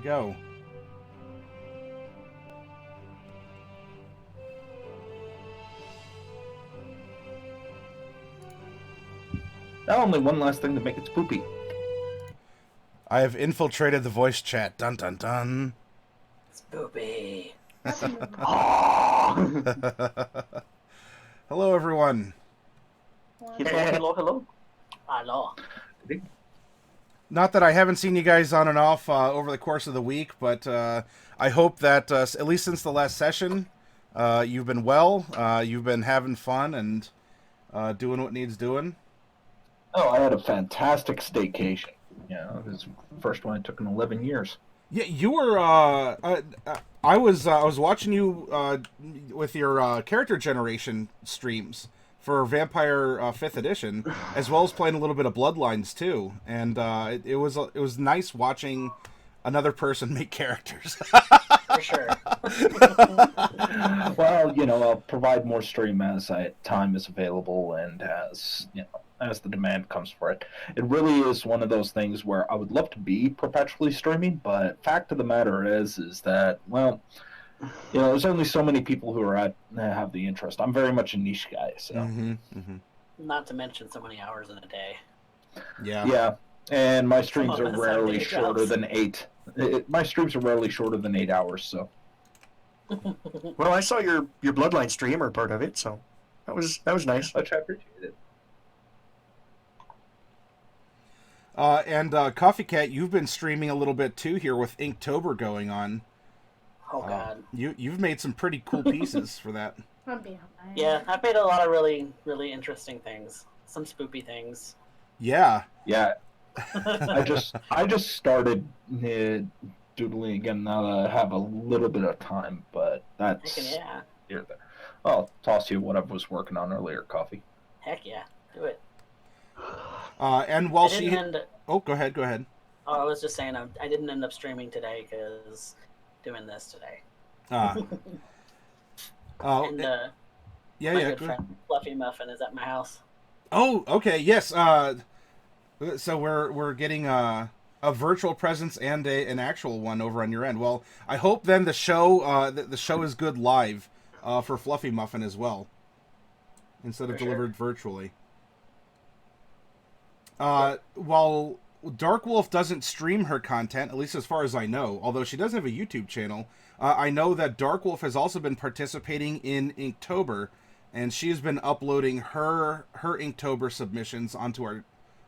go. Now only one last thing to make it spoopy. I have infiltrated the voice chat. Dun dun dun. Spoopy. Hello, everyone. Hello. Hello. Not that I haven't seen you guys on and off over the course of the week, but I hope that at least since the last session, you've been well, you've been having fun, and doing what needs doing. Oh, I had a fantastic staycation. Yeah, it was the first one I took in 11 years. Yeah, you were. I was watching you with your character generation streams for Vampire 5th Edition, as well as playing a little bit of Bloodlines too, and it was nice watching another person make characters. For sure. Well, I'll provide more stream as time is available and as the demand comes for it. It really is one of those things where I would love to be perpetually streaming, but fact of the matter is that, well, there's only so many people who have the interest. I'm very much a niche guy, so. Not to mention so many hours in a day. Yeah. Yeah, and my streams Some are of us have rarely day shorter jobs. than 8. My streams are rarely shorter than 8 hours, so. Well, I saw your Bloodline stream or part of it, so that was nice. Much I appreciate it. And Coffee Cat, you've been streaming a little bit too here with Inktober going on. Oh god. You've made some pretty cool pieces for that. I'm behind. Yeah, I've made a lot of really, really interesting things. Some spoopy things. Yeah. Yeah, I just started doodling again now that I have a little bit of time, but that's Yeah. here there. I'll toss you what I was working on earlier, Coffee. Heck yeah. Do it. And while I didn't end... Oh, go ahead. Oh, I was just saying I didn't end up streaming today because doing this today. And yeah, my yeah. good friend Fluffy Muffin is at my house. Oh, okay, yes. So we're getting a virtual presence and an actual one over on your end. Well, I hope then the show is good live for Fluffy Muffin as well, instead of delivered virtually. While Dark Wolf doesn't stream her content, at least as far as I know, although she does have a YouTube channel, I know that Dark Wolf has also been participating in Inktober, and she has been uploading her Inktober submissions onto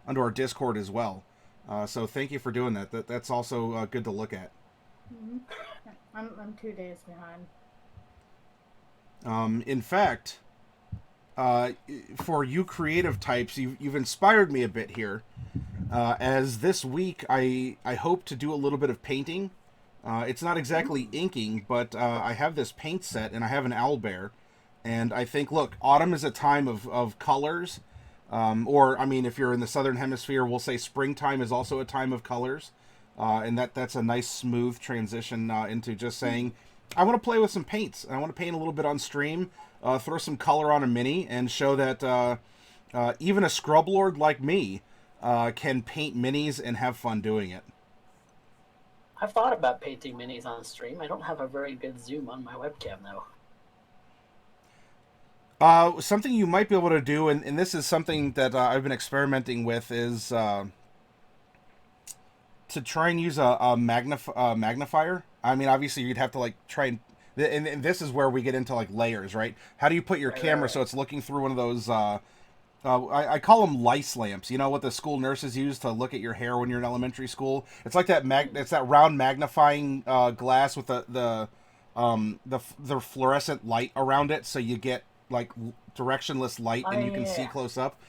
our Discord as well. So thank you for doing that. That's also good to look at. Mm-hmm. I'm 2 days behind. In fact, for you creative types, you've inspired me a bit here. As this week, I hope to do a little bit of painting. It's not exactly inking, but I have this paint set, and I have an owlbear. And I think, look, autumn is a time of colors. Or, I mean, if you're in the southern hemisphere, we'll say springtime is also a time of colors. And that's a nice, smooth transition into just saying, I want to play with some paints. I want to paint a little bit on stream, throw some color on a mini, and show that even a scrub lord like me can paint minis and have fun doing it. I've thought about painting minis on stream. I don't have a very good zoom on my webcam, though. Something you might be able to do, and this is something that I've been experimenting with, is to try and use a magnifier. I mean, obviously, you'd have to like try and this is where we get into like layers, right? How do you put your camera so it's looking through one of those? I call them lice lamps. You know what the school nurses use to look at your hair when you're in elementary school? It's like that it's that round magnifying glass with the fluorescent light around it, so you get like directionless light and you can see close up.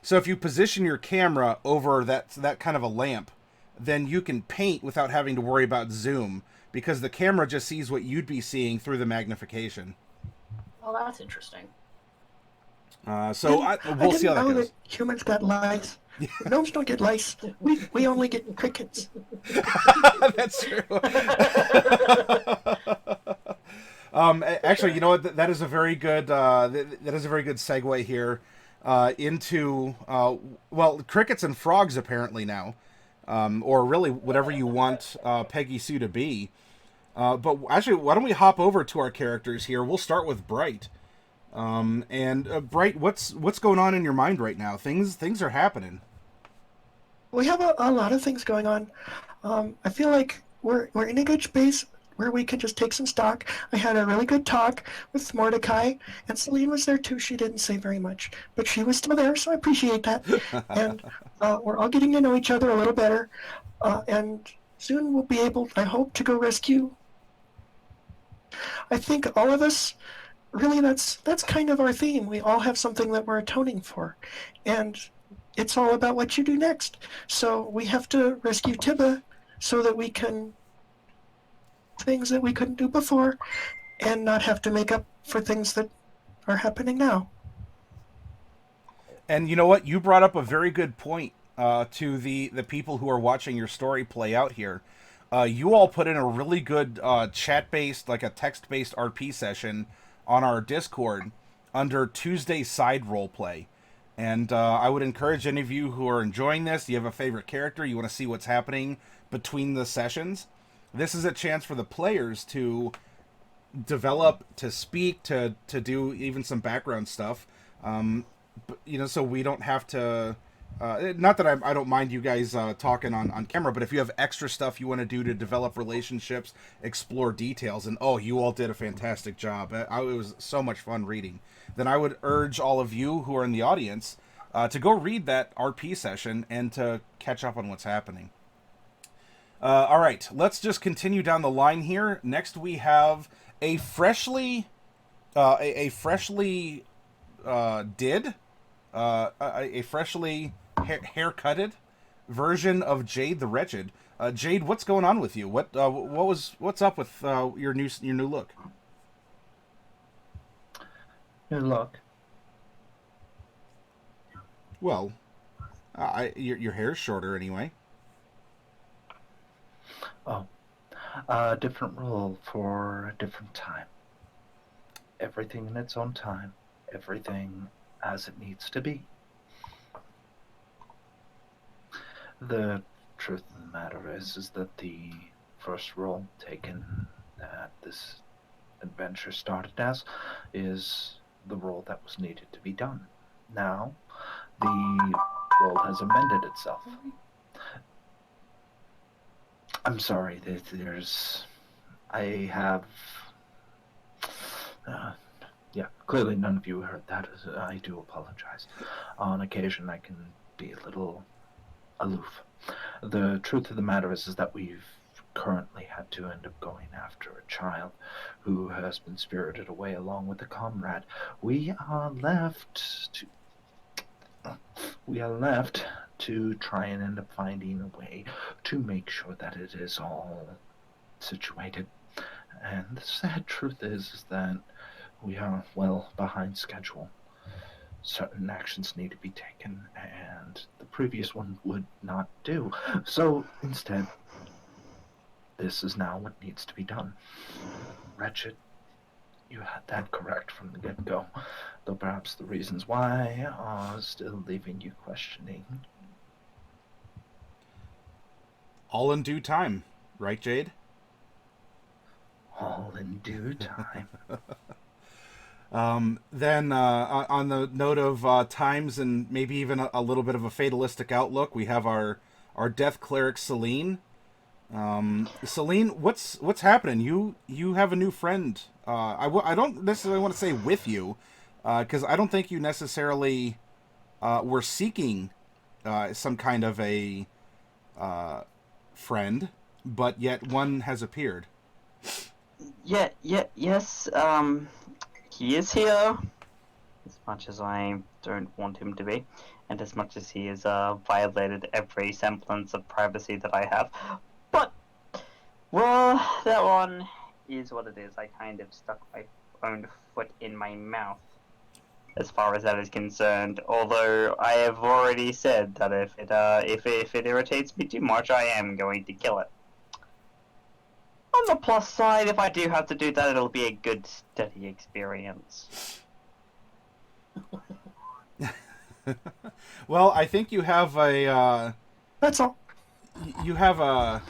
So if you position your camera over that kind of a lamp, then you can paint without having to worry about zoom, because the camera just sees what you'd be seeing through the magnification. Oh, that's interesting. We'll see how that goes. That humans got lice. Gnomes don't get lice. We only get crickets. That's true. Actually, you know what? That is a very good. That is a very good segue here into crickets and frogs apparently now. or really whatever you want Peggy Sue to be. But actually, why don't we hop over to our characters here? We'll start with Bright. And Bright, what's going on in your mind right now? Things are happening. We have a lot of things going on. I feel like we're in a good space where we can just take some stock. I had a really good talk with Mordecai, and Celine was there too. She didn't say very much, but she was still there, so I appreciate that. And we're all getting to know each other a little better. And soon we'll be able, I hope, to go rescue. I think all of us, really, that's kind of our theme. We all have something that we're atoning for. And it's all about what you do next. So we have to rescue Tibba so that we can things that we couldn't do before and not have to make up for things that are happening now. And you know what? You brought up a very good point to the people who are watching your story play out here. You all put in a really good chat-based, like a text-based RP session on our Discord under Tuesday Side Roleplay. And I would encourage any of you who are enjoying this, you have a favorite character, you want to see what's happening between the sessions, this is a chance for the players to develop, to speak, to do even some background stuff. So we don't have to... not that I don't mind you guys talking on camera, but if you have extra stuff you want to do to develop relationships, explore details, and you all did a fantastic job. It was so much fun reading. Then I would urge all of you who are in the audience to go read that RP session and to catch up on what's happening. All right, let's just continue down the line here. Next we have a freshly haircutted version of Jade the Wretched. Jade, what's going on with you? What's up with your new look? New look. Well, your hair's shorter anyway. Oh, a different rule for a different time. Everything in its own time. Everything as it needs to be. The truth of the matter is that the first role taken that this adventure started as is the role that was needed to be done. Now, the role has amended itself. I'm sorry, clearly none of you heard that. I do apologize. On occasion, I can be a little aloof. The truth of the matter is that we've currently had to end up going after a child who has been spirited away along with a comrade. We are left to try and end up finding a way to make sure that it is all situated. And the sad truth is that we are well behind schedule. Certain actions need to be taken, and the previous one would not do. So instead, this is now what needs to be done. Wretched, you had that correct from the get-go, though perhaps the reasons why are still leaving you questioning. All in due time, right, Jade? All in due time. Then, on the note of times and maybe even a little bit of a fatalistic outlook, we have our death cleric Celine. Celine, what's happening? You have a new friend. I don't necessarily want to say with you, because I don't think you necessarily were seeking some kind of a friend, but yet one has appeared. Yes. He is here, as much as I don't want him to be, and as much as he has violated every semblance of privacy that I have. But, well, that one is what it is. I kind of stuck my own foot in my mouth, as far as that is concerned. Although I have already said that if it irritates me too much, I am going to kill it. On the plus side, if I do have to do that, it'll be a good, steady experience. Well, I think you have a... That's all. you have a.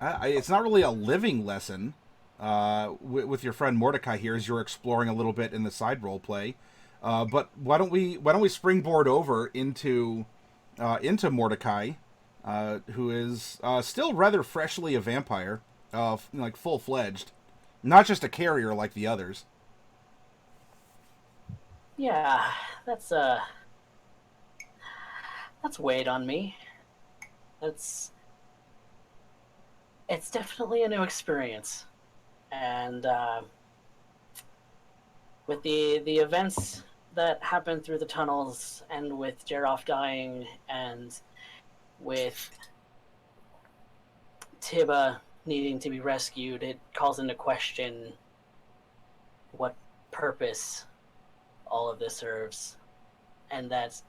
It's not really a living lesson with your friend Mordecai here as you're exploring a little bit in the side role play. But why don't we springboard over into Mordecai, who is still rather freshly a vampire, like full fledged, not just a carrier like the others. Yeah, that's weighed on me. That's it's definitely a new experience, and with the events that happened through the tunnels, and with Jeroff dying, and with Tiba needing to be rescued, it calls into question what purpose all of this serves, and that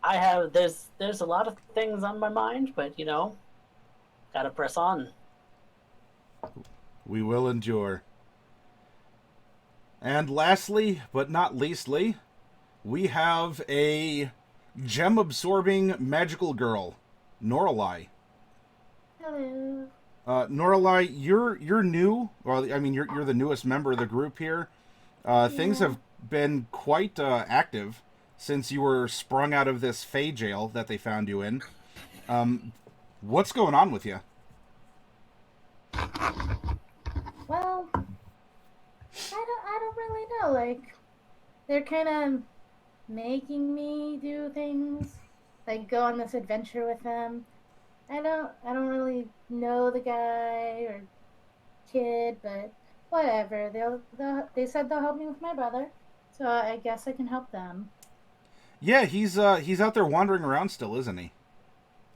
I have there's a lot of things on my mind, but gotta press on. We will endure. And lastly, but not leastly, we have a gem-absorbing magical girl, Noralai. Hello. Noralai, you're new. Well, I mean, you're the newest member of the group here. Things Yeah. have been quite active since you were sprung out of this Fey jail that they found you in. What's going on with you? Well, I don't really know. Like, they're kind of making me do things, like go on this adventure with them. I don't really know the guy or kid, but whatever. They said they'll help me with my brother, so I guess I can help them. Yeah, he's out there wandering around still, isn't he?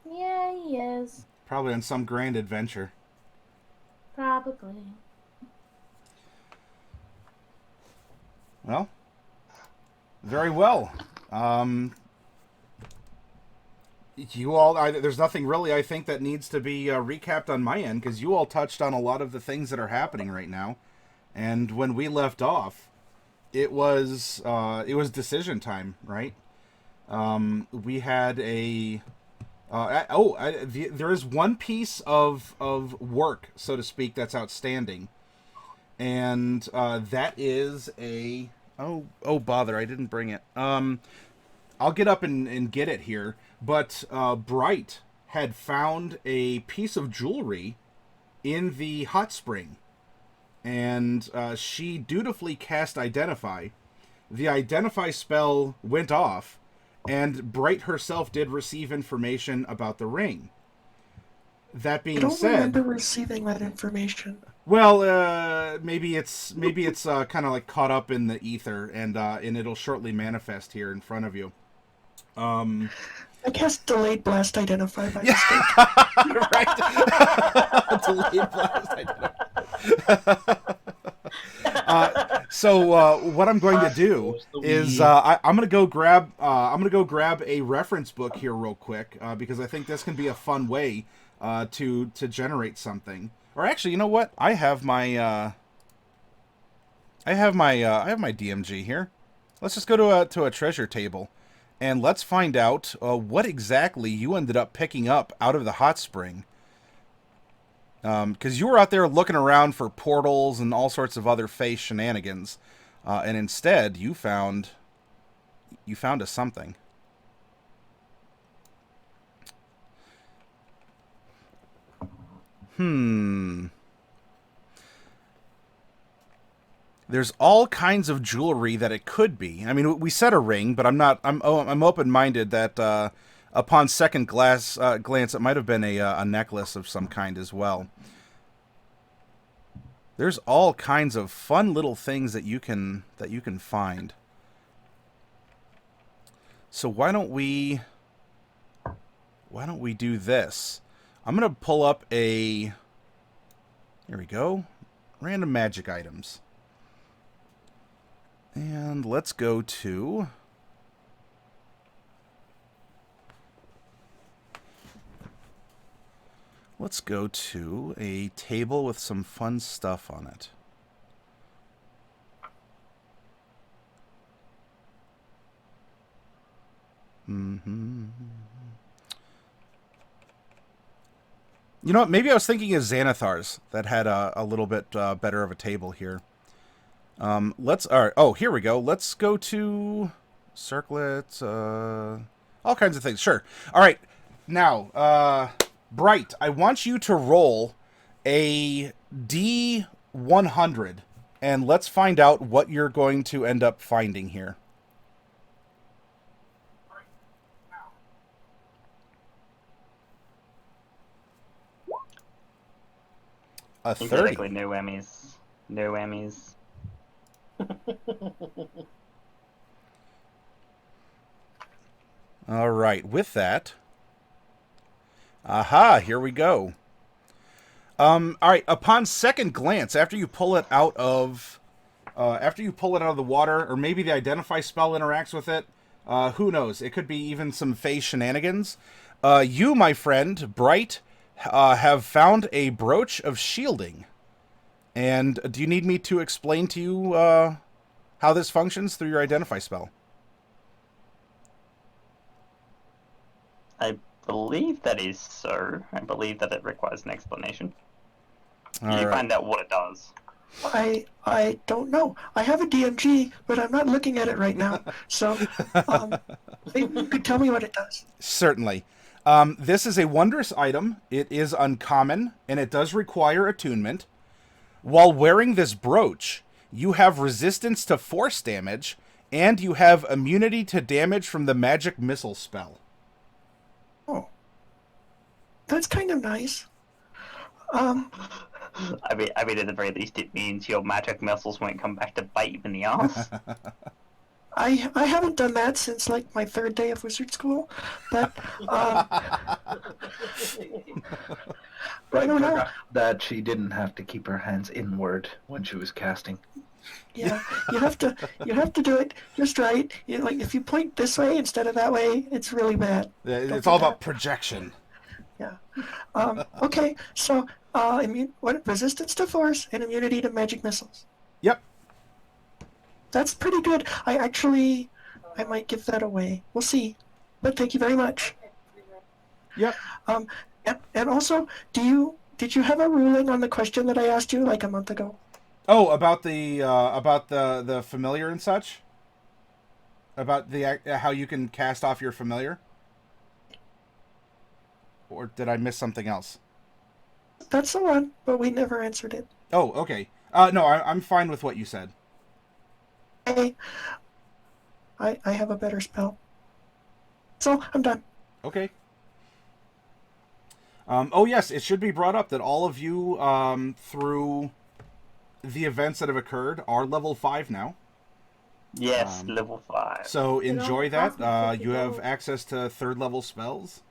Yeah, he is. Probably on some grand adventure. Probably. Well, very well. You all, there's nothing really I think that needs to be recapped on my end because you all touched on a lot of the things that are happening right now. And when we left off, it was decision time, right? We had a there is one piece of work, so to speak, that's outstanding, and that is a bother, I didn't bring it. I'll get up and get it here, but Bright had found a piece of jewelry in the hot spring, and she dutifully cast Identify. The Identify spell went off, and Bright herself did receive information about the ring. That I being don't said, remember receiving that information. well, maybe it's kind of like caught up in the ether, and it'll shortly manifest here in front of you. I cast delayed blast identify by mistake. Right. Delayed blast. So what I'm going to do is I'm gonna go grab a reference book here real quick because I think this can be a fun way to generate something. Or actually, you know what? I have my DMG here. Let's just go to a treasure table, and let's find out what exactly you ended up picking up out of the hot spring. Because you were out there looking around for portals and all sorts of other face shenanigans, and instead you found a something. There's all kinds of jewelry that it could be. I mean, we said a ring, but I'm open-minded that upon second glance, it might have been a necklace of some kind as well. There's all kinds of fun little things that you can find. So why don't we do this? I'm gonna pull up a. Here we go. Random magic items. And let's go to. Let's go to a table with some fun stuff on it. You know what? Maybe I was thinking of Xanathar's that had a little bit better of a table here. Let's. All right. Oh, here we go. Let's go to circlets. All kinds of things. Sure. All right. Now, Bright, I want you to roll a D100, and let's find out what you're going to end up finding here. A 30. Exactly, no whammies. No whammies. All right. With that, aha, here we go. All right. Upon second glance, after you pull it out of the water, or maybe the identify spell interacts with it, who knows? It could be even some Fey shenanigans. You, my friend, Bright, have found a brooch of shielding. And do you need me to explain to you how this functions through your identify spell? I believe that is so. I believe that it requires an explanation. Can you right. find out what it does? I don't know. I have a DMG, but I'm not looking at it right now. So maybe you could tell me what it does. Certainly. This is a wondrous item. It is uncommon, and it does require attunement. While wearing this brooch, you have resistance to force damage, and you have immunity to damage from the magic missile spell. Oh, that's kind of nice. I mean, at the very least, it means your magic missiles won't come back to bite you in the ass. I haven't done that since like my third day of wizard school, but I don't know. That she didn't have to keep her hands inward when she was casting. Yeah, you have to do it just right. Like if you point this way instead of that way, it's really bad. It's all about projection. Yeah. Okay. So, resistance to force and immunity to magic missiles. Yep. That's pretty good. I might give that away. We'll see. But thank you very much. Yep. And also, did you have a ruling on the question that I asked you like a month ago? Oh, about the familiar and such? About the how you can cast off your familiar? Or did I miss something else? That's the one, but we never answered it. Oh, okay. No, I'm fine with what you said. Hey, I have a better spell. So, I'm done. Okay. Oh, yes, it should be brought up that all of you, through the events that have occurred, are level 5 now. Yes, level 5. So enjoy that. You have go. access to 3rd level spells.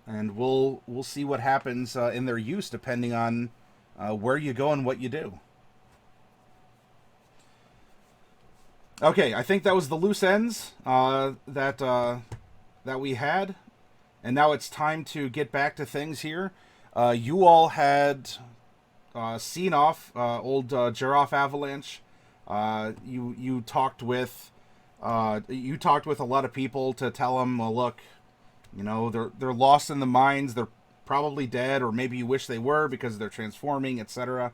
And we'll see what happens in their use depending on where you go and what you do. Okay, I think that was the loose ends that we had. And now it's time to get back to things here. You all had seen off old Jeroff Avalanche. You talked with a lot of people to tell them, well, look, you know, they're lost in the mines. They're probably dead, or maybe you wish they were because they're transforming, etc.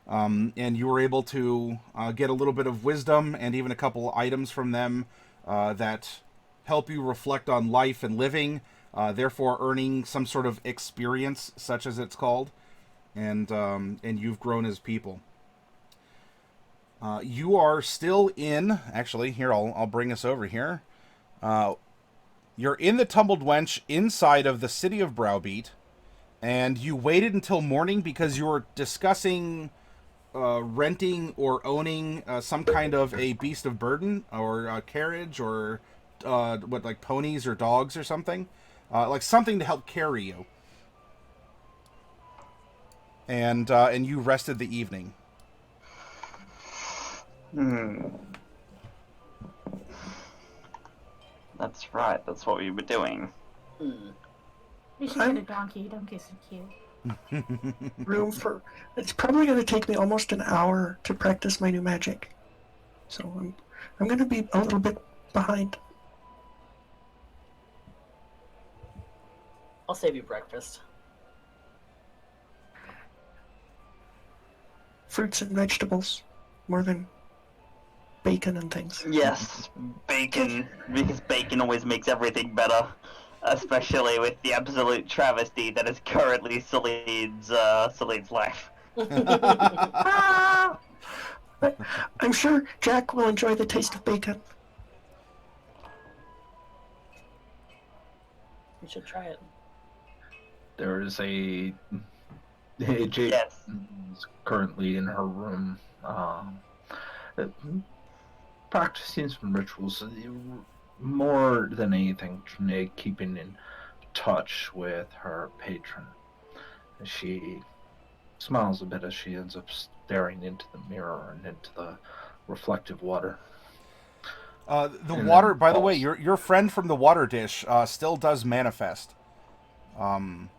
And you were able to get a little bit of wisdom and even a couple items from them that help you reflect on life and living, therefore earning some sort of experience, such as it's called, and you've grown as people. You are still in. Actually, here I'll bring us over here. You're in the Tumbled Wench inside of the city of Browbeat, and you waited until morning because you were discussing renting or owning some kind of a beast of burden or a carriage or like ponies or dogs or something, like something to help carry you. And you rested the evening. That's right, that's what we were doing. We should get a donkey. Donkeys are cute. It's probably going to take me almost an hour to practice my new magic. So I'm going to be a little bit behind. I'll save you breakfast. fruits and vegetables more than bacon and things. Yes, bacon, because bacon always makes everything better. Especially with the absolute travesty that is currently Celine's life. Ah! But I'm sure Jack will enjoy the taste of bacon. You should try it. There is Jake Yes. is currently in her room, practicing some rituals. More than anything, keeping in touch with her patron. She smiles a bit as she ends up staring into the mirror and into the reflective water. The And water, then by the way, falls. your friend from the water dish still does manifest. And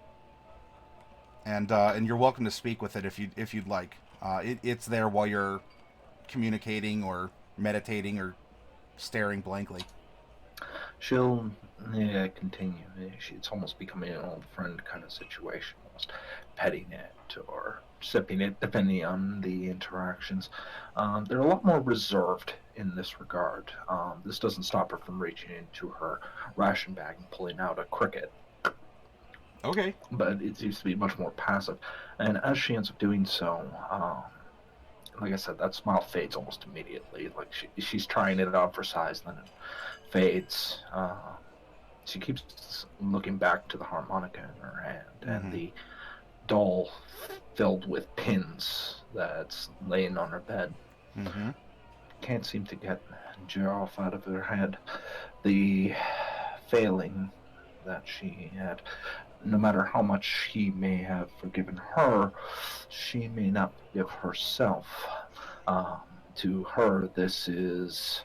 you're welcome to speak with it if you'd like. It's there while you're communicating or meditating or staring blankly. She'll continue. It's almost becoming an old friend kind of situation, almost petting it or sipping it, depending on the interactions. They're a lot more reserved in this regard. This doesn't stop her from reaching into her ration bag and pulling out a cricket. Okay. But it seems to be much more passive. And as she ends up doing so, like I said, that smile fades almost immediately. Like she's trying it out for size, then it fades. She keeps looking back to the harmonica in her hand and the doll filled with pins that's laying on her bed. Mm-hmm. Can't seem to get Jeff out of her head. The failing that she had. No matter how much he may have forgiven her, she may not forgive herself. To her, this is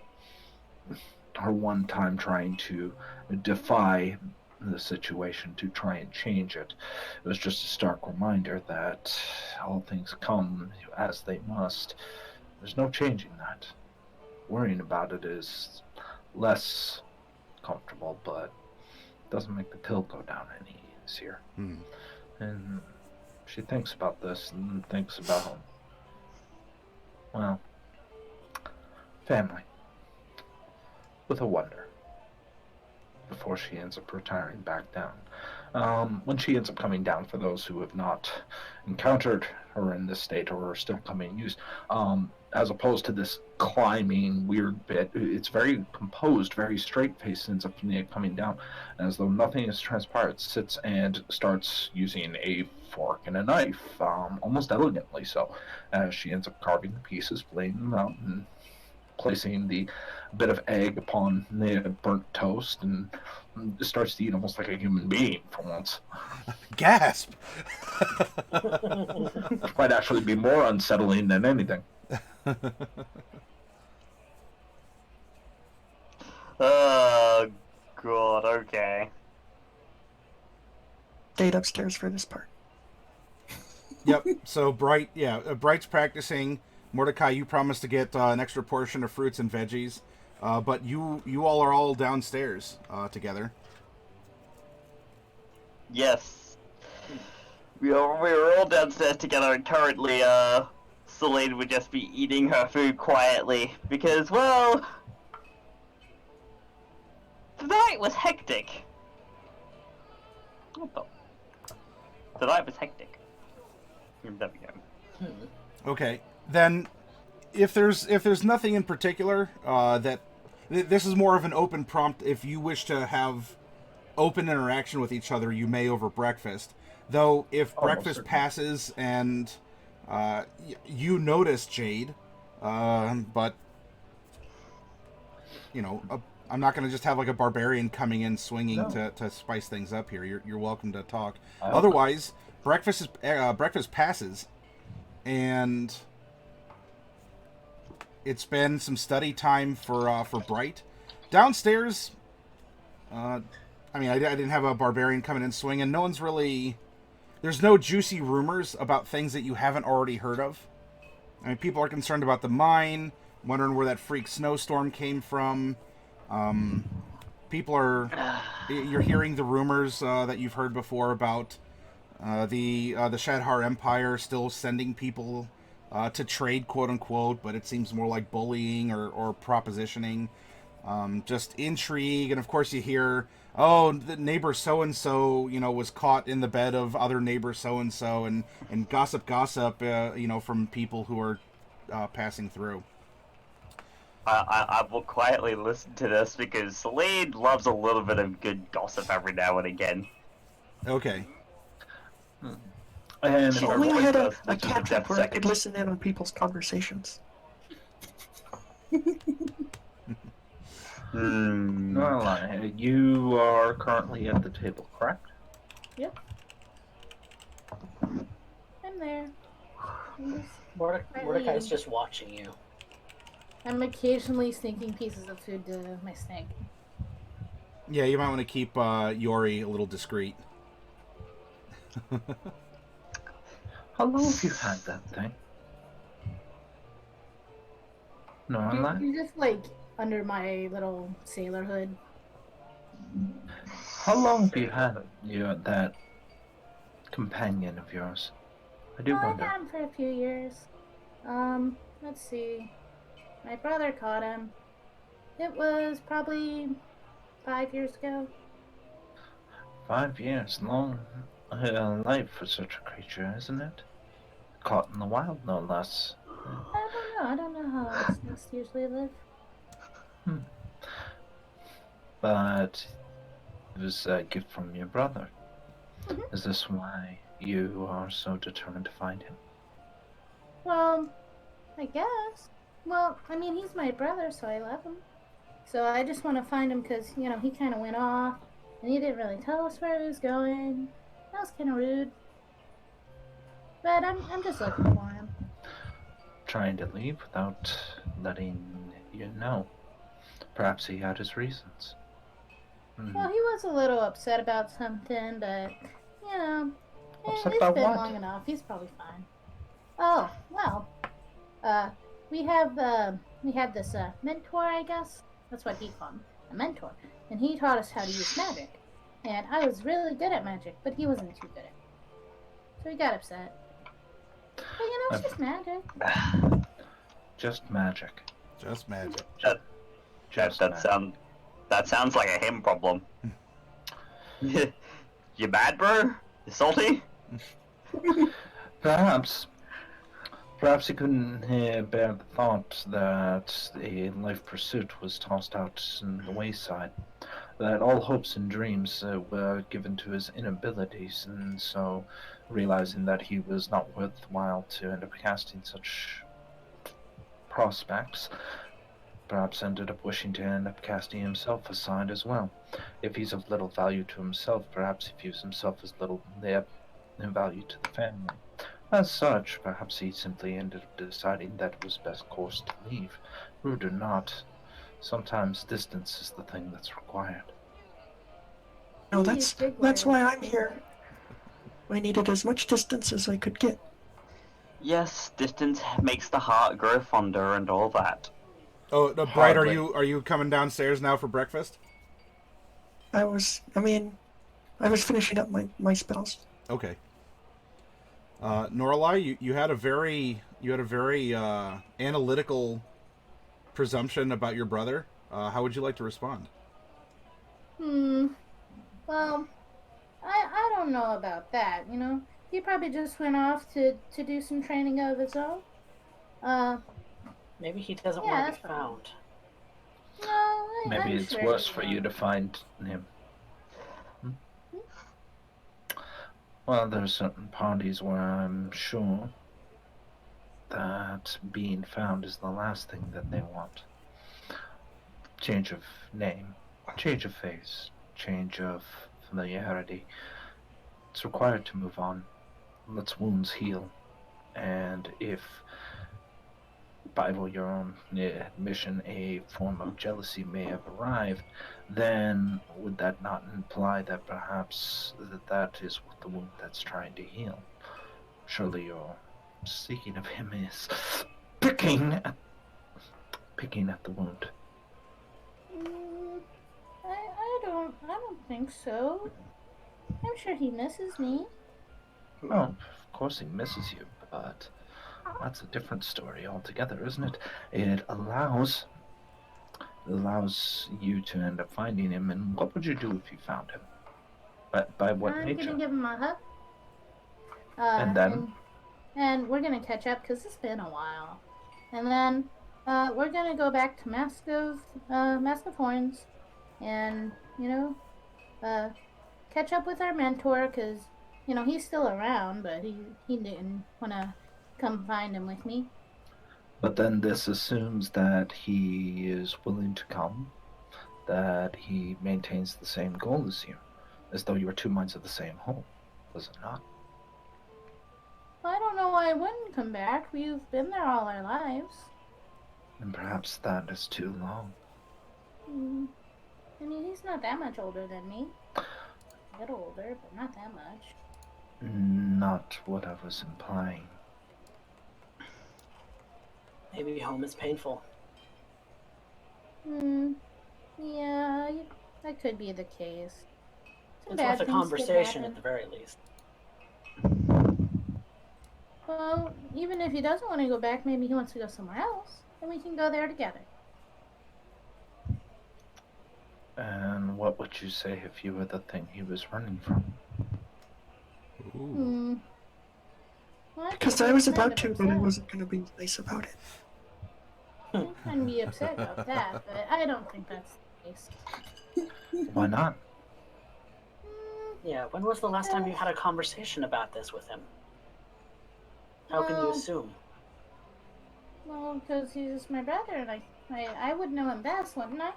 her one time trying to defy the situation, to try and change it. It was just a stark reminder that all things come as they must. There's no changing that. Worrying about it is less comfortable, but doesn't make the pill go down any easier. And she thinks about this and thinks about, well, family with a wonder before she ends up retiring back down. When she ends up coming down, for those who have not encountered her in this state or are still coming used, as opposed to this climbing weird bit, it's very composed, very straight-faced, ends up coming down, as though nothing has transpired. Sits and starts using a fork and a knife, almost elegantly so, as she ends up carving the pieces, laying them out, and placing the bit of egg upon the burnt toast, and starts to eat almost like a human being for once. Gasp! Which might actually be more unsettling than anything. Oh, God, okay. Stayed upstairs for this part. Yep. So Bright's practicing. Mordecai, you promised to get an extra portion of fruits and veggies, but you all are all downstairs together. Yes. We were all downstairs together, and currently, Celine would just be eating her food quietly, because, well, the night was hectic. What the? The night was hectic. There we go. Okay. Then, if there's nothing in particular this is more of an open prompt. If you wish to have open interaction with each other, you may over breakfast. Though, if breakfast certainly passes and you notice Jade, but I'm not going to just have like a barbarian coming in swinging to spice things up here. You're welcome to talk. Otherwise, breakfast passes, and it's been some study time for Bright. Downstairs, I didn't have a barbarian coming in swinging. No one's really... There's no juicy rumors about things that you haven't already heard of. I mean, people are concerned about the mine, wondering where that freak snowstorm came from. People are... You're hearing the rumors that you've heard before about the Shadhar Empire still sending people to trade, quote unquote, but it seems more like bullying or propositioning. Just intrigue, and of course you hear, oh, the neighbor so and so, was caught in the bed of other neighbor so and so, and gossip, from people who are passing through. I will quietly listen to this because Celine loves a little bit of good gossip every now and again. Okay. And If only I had a Just a cantrip depth where I second. could listen in on people's conversations. Well, you are currently at the table, correct? Yep. I'm there. I'm just Mordecai's just watching you. I'm occasionally sneaking pieces of food to my snake. Yeah, you might want to keep Yori a little discreet. How long have you had that thing? No, I'm not. He's just like under my little sailor hood. How long have you had that companion of yours? I do I've wonder. had him for a few years. Let's see. My brother caught him. It was probably 5 years ago. 5 years, long life for such a creature, isn't it? Caught in the wild, no less. I don't know how long snakes usually live. But it was a gift from your brother. Mhm. Is this why you are so determined to find him? Well, I guess. Well, I mean, he's my brother, so I love him. So I just want to find him because, he kind of went off, and he didn't really tell us where he was going. That was kind of rude. But I'm just looking for him. Trying to leave without letting you know. Perhaps he had his reasons. Well, he was a little upset about something, but, Upset it's about been what? long enough. He's probably fine. Oh, well, we have this mentor, I guess. That's what he called him, a mentor. And he taught us how to use magic. And I was really good at magic, but he wasn't too good at it. So he got upset. But, it's just magic. Just magic. Just magic. That sounds like a him problem. You mad, bro? You salty? Perhaps he couldn't bear the thought that a life pursuit was tossed out in the wayside, that all hopes and dreams were given to his inabilities, and so, realizing that he was not worthwhile to end up casting such prospects, perhaps ended up wishing to end up casting himself aside as well. If he's of little value to himself, perhaps he views himself as little value to the family. As such, perhaps he simply ended up deciding that it was best course to leave. Rude or not, sometimes distance is the thing that's required. No, that's why I'm here. I needed as much distance as I could get. Yes, distance makes the heart grow fonder and all that. Oh, Bright, Hardly. are you coming downstairs now for breakfast? I was finishing up my spells. Okay. Norlai, you had a very analytical presumption about your brother. How would you like to respond? Well, I don't know about that, He probably just went off to do some training of his own. Maybe he doesn't Yeah, want that's to be found. No, Maybe I'm it's sure worse he for will. you to find him. Well, there are certain parties where I'm sure that being found is the last thing that they want. Change of name, change of face, change of familiarity. It's required to move on. Let's wounds heal. And if, by your own admission, a form of jealousy may have arrived, then would that not imply that perhaps that is what the wound that's trying to heal? Surely your seeking of him is picking at the wound. I don't think so. I'm sure he misses me. Well, of course he misses you, but That's a different story altogether, isn't it? It allows you to end up finding him, and what would you do if you found him? By what I'm nature? gonna give him a hug. And then? And we're gonna catch up because it's been a while. And then we're gonna go back to Mask of Horns, and catch up with our mentor because he's still around, but he didn't want to come find him with me. But then this assumes that he is willing to come, that he maintains the same goal as you, as though you were two minds of the same whole, does it not? Well, I don't know why I wouldn't come back. We've been there all our lives. And perhaps that is too long. I mean, he's not that much older than me. A little older, but not that much. Not what I was implying. Maybe home is painful. Yeah, that could be the case. It's worth a conversation at the very least. Well, even if he doesn't want to go back, maybe he wants to go somewhere else, and we can go there together. And what would you say if you were the thing he was running from? Ooh. Well, Because I was about to, but I wasn't going to be nice about it. I can be upset about that, but I don't think that's the case. Why not? Yeah, when was the last time you had a conversation about this with him? How can you assume? Well, because he's my brother, and I would know him best, wouldn't I?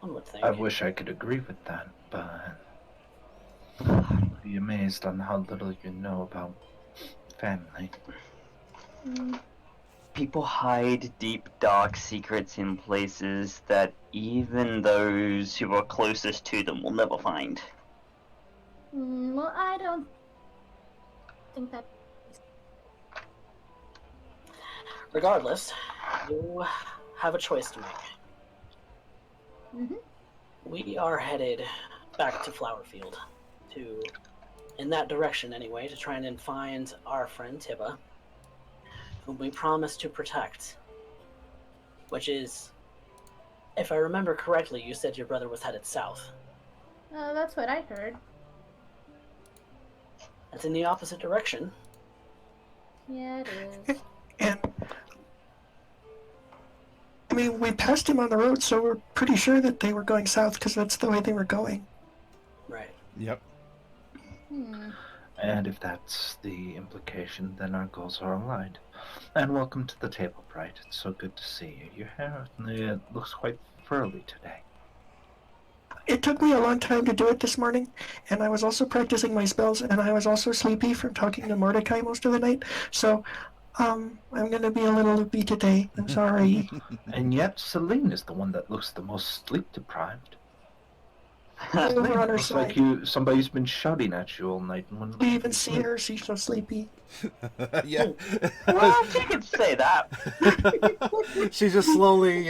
One would think. I wish I could agree with that, but I'd be amazed on how little you know about family. People hide deep, dark secrets in places that even those who are closest to them will never find. Well, I don't think that. Regardless, you have a choice to make. We are headed back to Flowerfield, in that direction anyway, to try and find our friend Tibba, whom we promised to protect. Which is, if I remember correctly, you said your brother was headed south. That's what I heard. That's in the opposite direction. Yeah, it is. And I mean, we passed him on the road, so we're pretty sure that they were going south because that's the way they were going. Right. Yep. And if that's the implication, then our goals are aligned. And welcome to the table, Bright. It's so good to see you. Your hair looks quite furry today. It took me a long time to do it this morning, and I was also practicing my spells, and I was also sleepy from talking to Mordecai most of the night, so I'm gonna be a little loopy today. I'm sorry. And yet, Celine is the one that looks the most sleep-deprived. We're on her Looks like side. somebody's been shouting at you all night. And We even see her, she's so sleepy. Yeah. Well, you could say that. She's just slowly,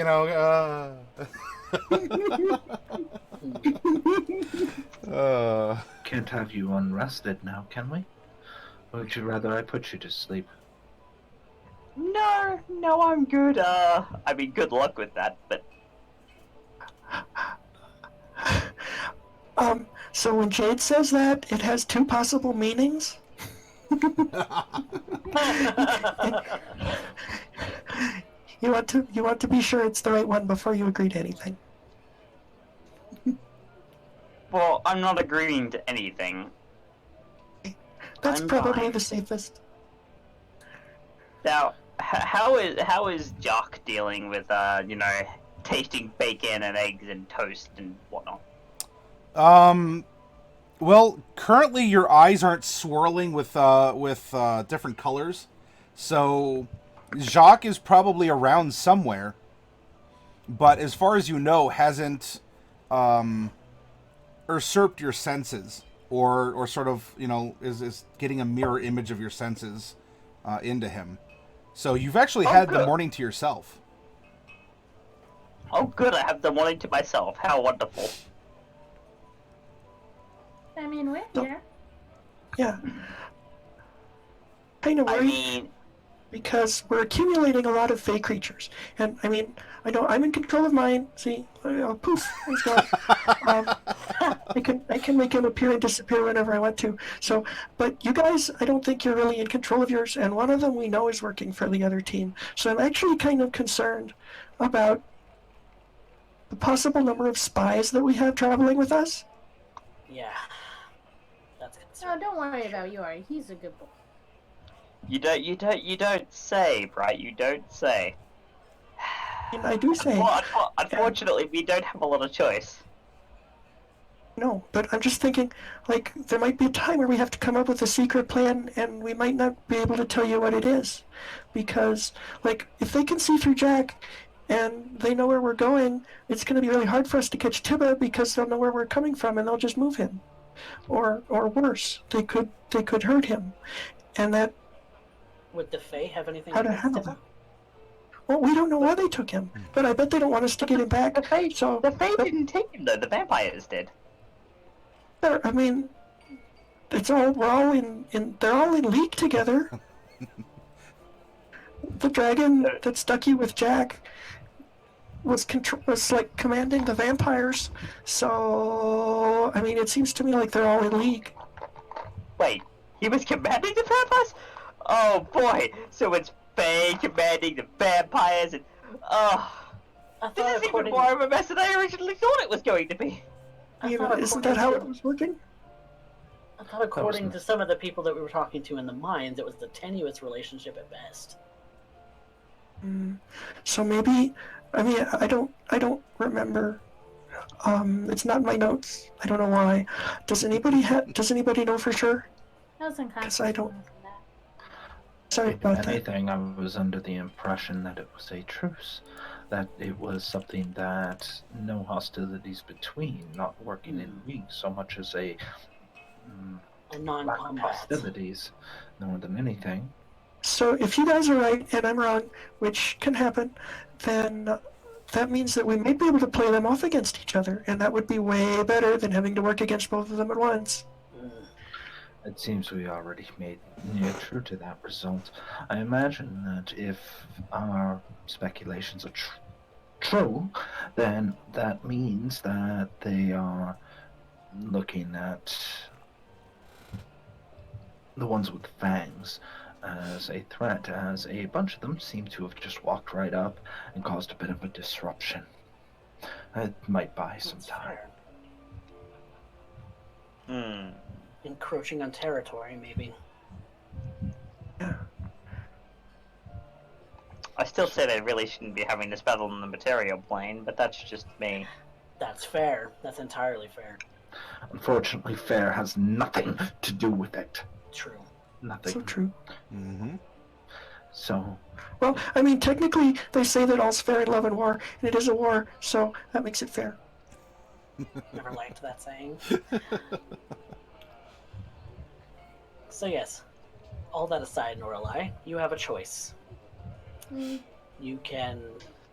Can't have you unrested now, can we? Or would you rather I put you to sleep? No, I'm good. I mean, good luck with that, but So when Jade says that, it has two possible meanings. You want to be sure it's the right one before you agree to anything. well, I'm not agreeing to anything. That's I'm probably fine. the safest. Now, how is Jock dealing with tasting bacon and eggs and toast and whatnot? Well, currently your eyes aren't swirling with different colors, so Jacques is probably around somewhere, but as far as you know, hasn't usurped your senses, or sort of is getting a mirror image of your senses into him. So you've actually had the morning to yourself. Oh, good! I have the morning to myself. How wonderful! I mean, we're So- here. Yeah. kind of I worried mean, because we're accumulating a lot of fey creatures. And I mean, I know I'm in control of mine. See, poof, he's gone. I can make him appear and disappear whenever I want to. So, but you guys, I don't think you're really in control of yours. And one of them we know is working for the other team. So I'm actually kind of concerned about the possible number of spies that we have traveling with us. Yeah. That's No, concerning. don't worry about Yori. He's a good boy. you don't say, right? You don't say. And I do say, Unfortunately, we don't have a lot of choice. no, but I'm just thinking, like, there might be a time where we have to come up with a secret plan, and we might not be able to tell you what it is. Because, like, if they can see through Jack, and they know where we're going, it's going to be really hard for us to catch Tiba because they'll know where we're coming from, and they'll just move him. Or worse, they could hurt him. And that, Would the Fae have anything how to against handle Tifa? that? Well, we don't know why they took him, but I bet they don't want us to get him back. The Fae So, didn't take him though. The vampires did. I mean, we're all they're all in league together. The dragon that stuck you with Jack was like commanding the vampires. So, I mean, it seems to me like they're all in league. Wait, he was commanding the vampires? Oh boy! So it's Fae commanding the vampires, and I this thought is even according more of a mess than I originally thought it was going to be. I You know, thought isn't according that how to- it was working? I thought according to some of the people that we were talking to in the mines, it was a tenuous relationship at best. So maybe, I mean, I don't remember. It's not in my notes. I don't know why. Does anybody know for sure? I was Because I unconscious. don't. when I said that. Sorry If about that. anything, I was under the impression that it was a truce, that it was something that no hostilities between, not working in league so much as a A lack of non-combat. hostilities, more than anything. So if you guys are right and I'm wrong, which can happen, then that means that we might be able to play them off against each other, and that would be way better than having to work against both of them at once. It seems we already made near true to that result. I imagine that if our speculations are true, then that means that they are looking at the ones with fangs as a threat, as a bunch of them seem to have just walked right up and caused a bit of a disruption. It might buy some That's time. fair. Encroaching on territory, maybe. I still say they really shouldn't be having this battle on the material plane, but that's just me. That's fair. That's entirely fair. Unfortunately, fair has nothing to do with it. True. Nothing. So true. Mm-hmm. So, Well, I mean, technically, they say that all's fair in love and war, and it is a war, so that makes it fair. Never liked that saying. So yes, all that aside, Norelai, you have a choice. You can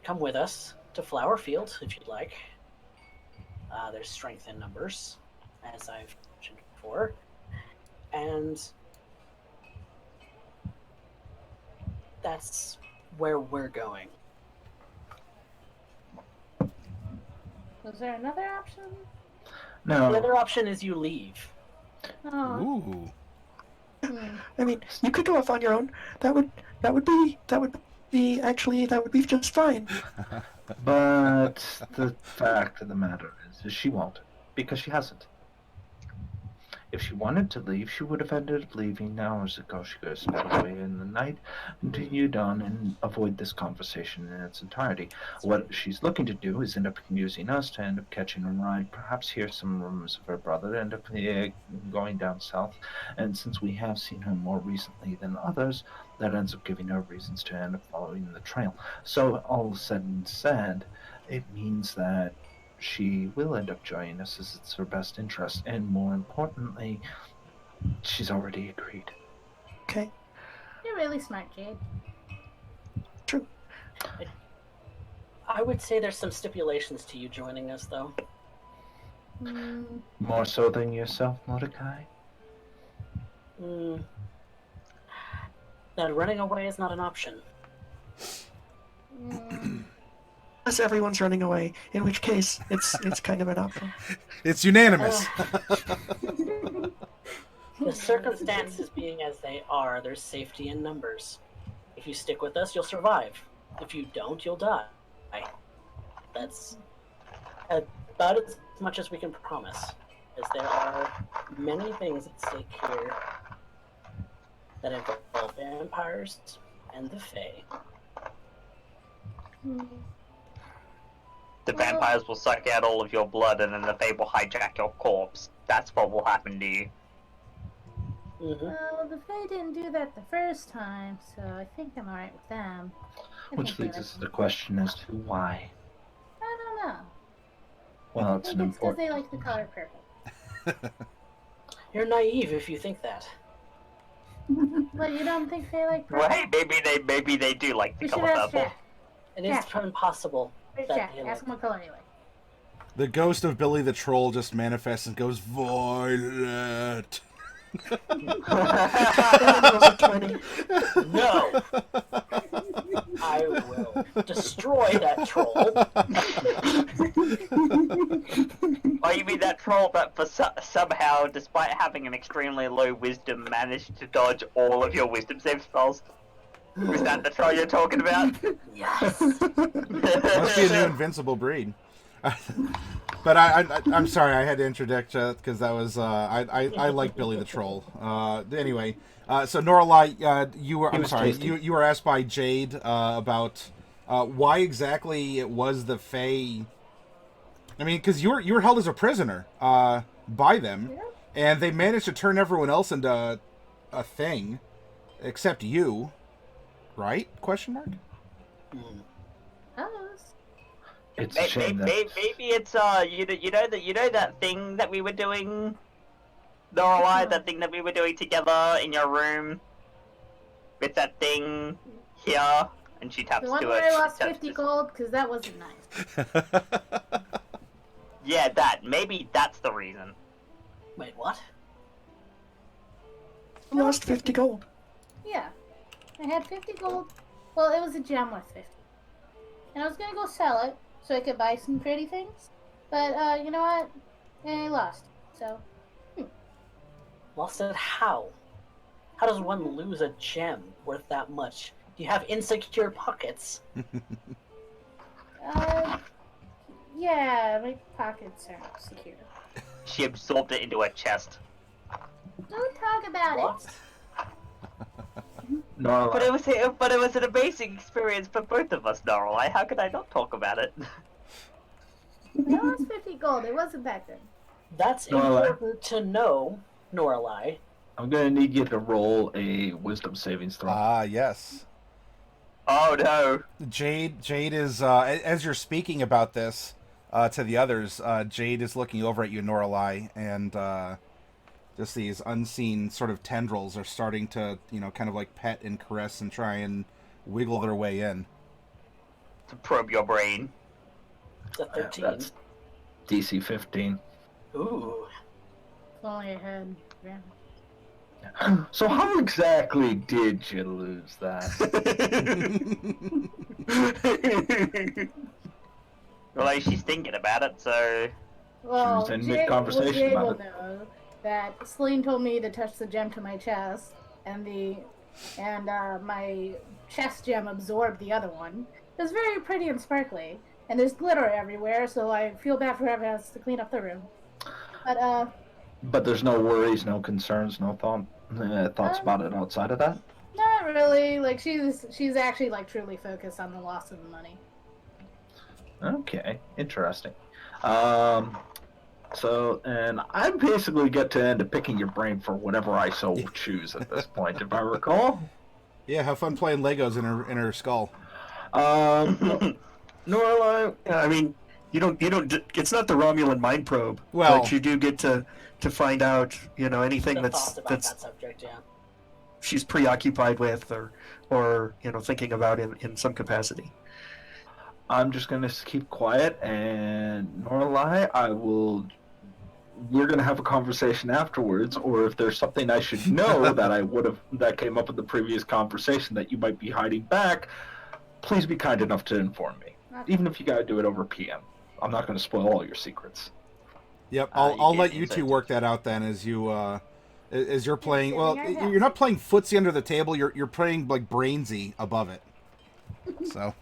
come with us to Flowerfield if you'd like. There's strength in numbers, as I've mentioned before. And that's where we're going. Was there another option? The no. other option is you leave. Oh. Ooh. I mean, you could go off on your own. That would be just fine. But the fact of the matter is she won't, because she hasn't. If she wanted to leave, she would have ended up leaving hours ago. She could have sped away in the night, continued on, and avoid this conversation in its entirety. What she's looking to do is end up using us to end up catching a ride, perhaps hear some rumors of her brother, end up going down south. And since we have seen her more recently than others, that ends up giving her reasons to end up following the trail. So, all said and said, it means that she will end up joining us as it's her best interest, and more importantly, she's already agreed. Okay, You're really smart, Jade. true. I would say there's some stipulations to you joining us, though. More so than yourself, Mordecai? that running away is not an option. Unless everyone's running away, in which case it's kind of an option. It's unanimous. The circumstances being as they are, there's safety in numbers. If you stick with us, you'll survive. If you don't, you'll die. That's about as much as we can promise, as there are many things at stake here that involve vampires and the Fae. The vampires will suck out all of your blood, and then the Fae will hijack your corpse. That's what will happen to you. Well, the Fae didn't do that the first time, so I think I'm alright with them. Which leads us to the question as to why. I don't know. Well, I it's think an it's because important. they like the color purple. You're naive if you think that. But you don't think they like purple? Well, hey, maybe they do like the We should color ask purple. Jack. It is impossible Where's that Jack? they Ask him what color he likes. The ghost of Billy the Troll just manifests and goes, Violet. No! I will destroy that troll. Oh, you mean that troll that somehow, despite having an extremely low wisdom, managed to dodge all of your wisdom save spells? Was that the troll you're talking about? Yes. Must be a new invincible breed. But I'm sorry, I had to interject because that was I like Billy the Troll. Anyway, so Noralai, you were you were asked by Jade about why exactly it was the Fae. I mean, because you were held as a prisoner by them, and they managed to turn everyone else into a thing, except you, right? Question mark. It's a shame that... Maybe it's you know that thing that we were doing, Noralai, that thing that we were doing together in your room. It's that thing here, and she taps The one to where it. I lost Taps 50 to- gold, because that wasn't nice. Yeah, that. Maybe that's the reason. Wait, what? I lost 50 gold. Yeah. I had 50 gold. Well, it was a gem worth 50. And I was gonna go sell it, so I could buy some pretty things. But, you know what? I lost. So, Lost it how? How does one lose a gem worth that much? Do you have insecure pockets? Yeah, my pockets are secure. She absorbed it into her chest. Don't talk about What? No, But it was an amazing experience for both of us, Noralai. How could I not talk about it? it. I lost 50 gold. It wasn't that good. That's Noralai. important to know, Noralai. I'm gonna need you to roll a wisdom savings throw. Ah, yes. Oh no. Jade is as you're speaking about this to the others. Jade is looking over at you, Noralai, and just these unseen sort of tendrils are starting to, kind of like pet and caress and try and wiggle their way in. To probe your brain. It's a 13. That's DC 15. Ooh. If only I had. Yeah. So how exactly did you lose that? Well, she's thinking about it, so... Well, was in Jade mid-conversation Jade about will it. know that Celine told me to touch the gem to my chest, and my chest gem absorbed the other one. It was very pretty and sparkly, and there's glitter everywhere, so I feel bad for whoever has to clean up the room. But there's no worries, no concerns, no thoughts about it outside of that? Not really. Like, she's actually, like, truly focused on the loss of the money. Okay, interesting. So, and I basically get to end up picking your brain for whatever I so choose at this point, if I recall. Yeah, have fun playing Legos in her skull. Norla, I mean, you don't. It's not the Romulan mind probe, Well- but you do get to find out, anything The thoughts about that's that subject, yeah. she's preoccupied with or thinking about in some capacity. I'm just gonna keep quiet, and Norlai, I will we're going to have a conversation afterwards, or if there's something I should know that came up in the previous conversation that you might be hiding back, please be kind enough to inform me. Even if you got to do it over PM. I'm not going to spoil all your secrets. Yep, You I'll gave let me you two insight. work that out then as you're playing. Well, I have you're not playing footsie under the table. You're playing like brainsy above it. So.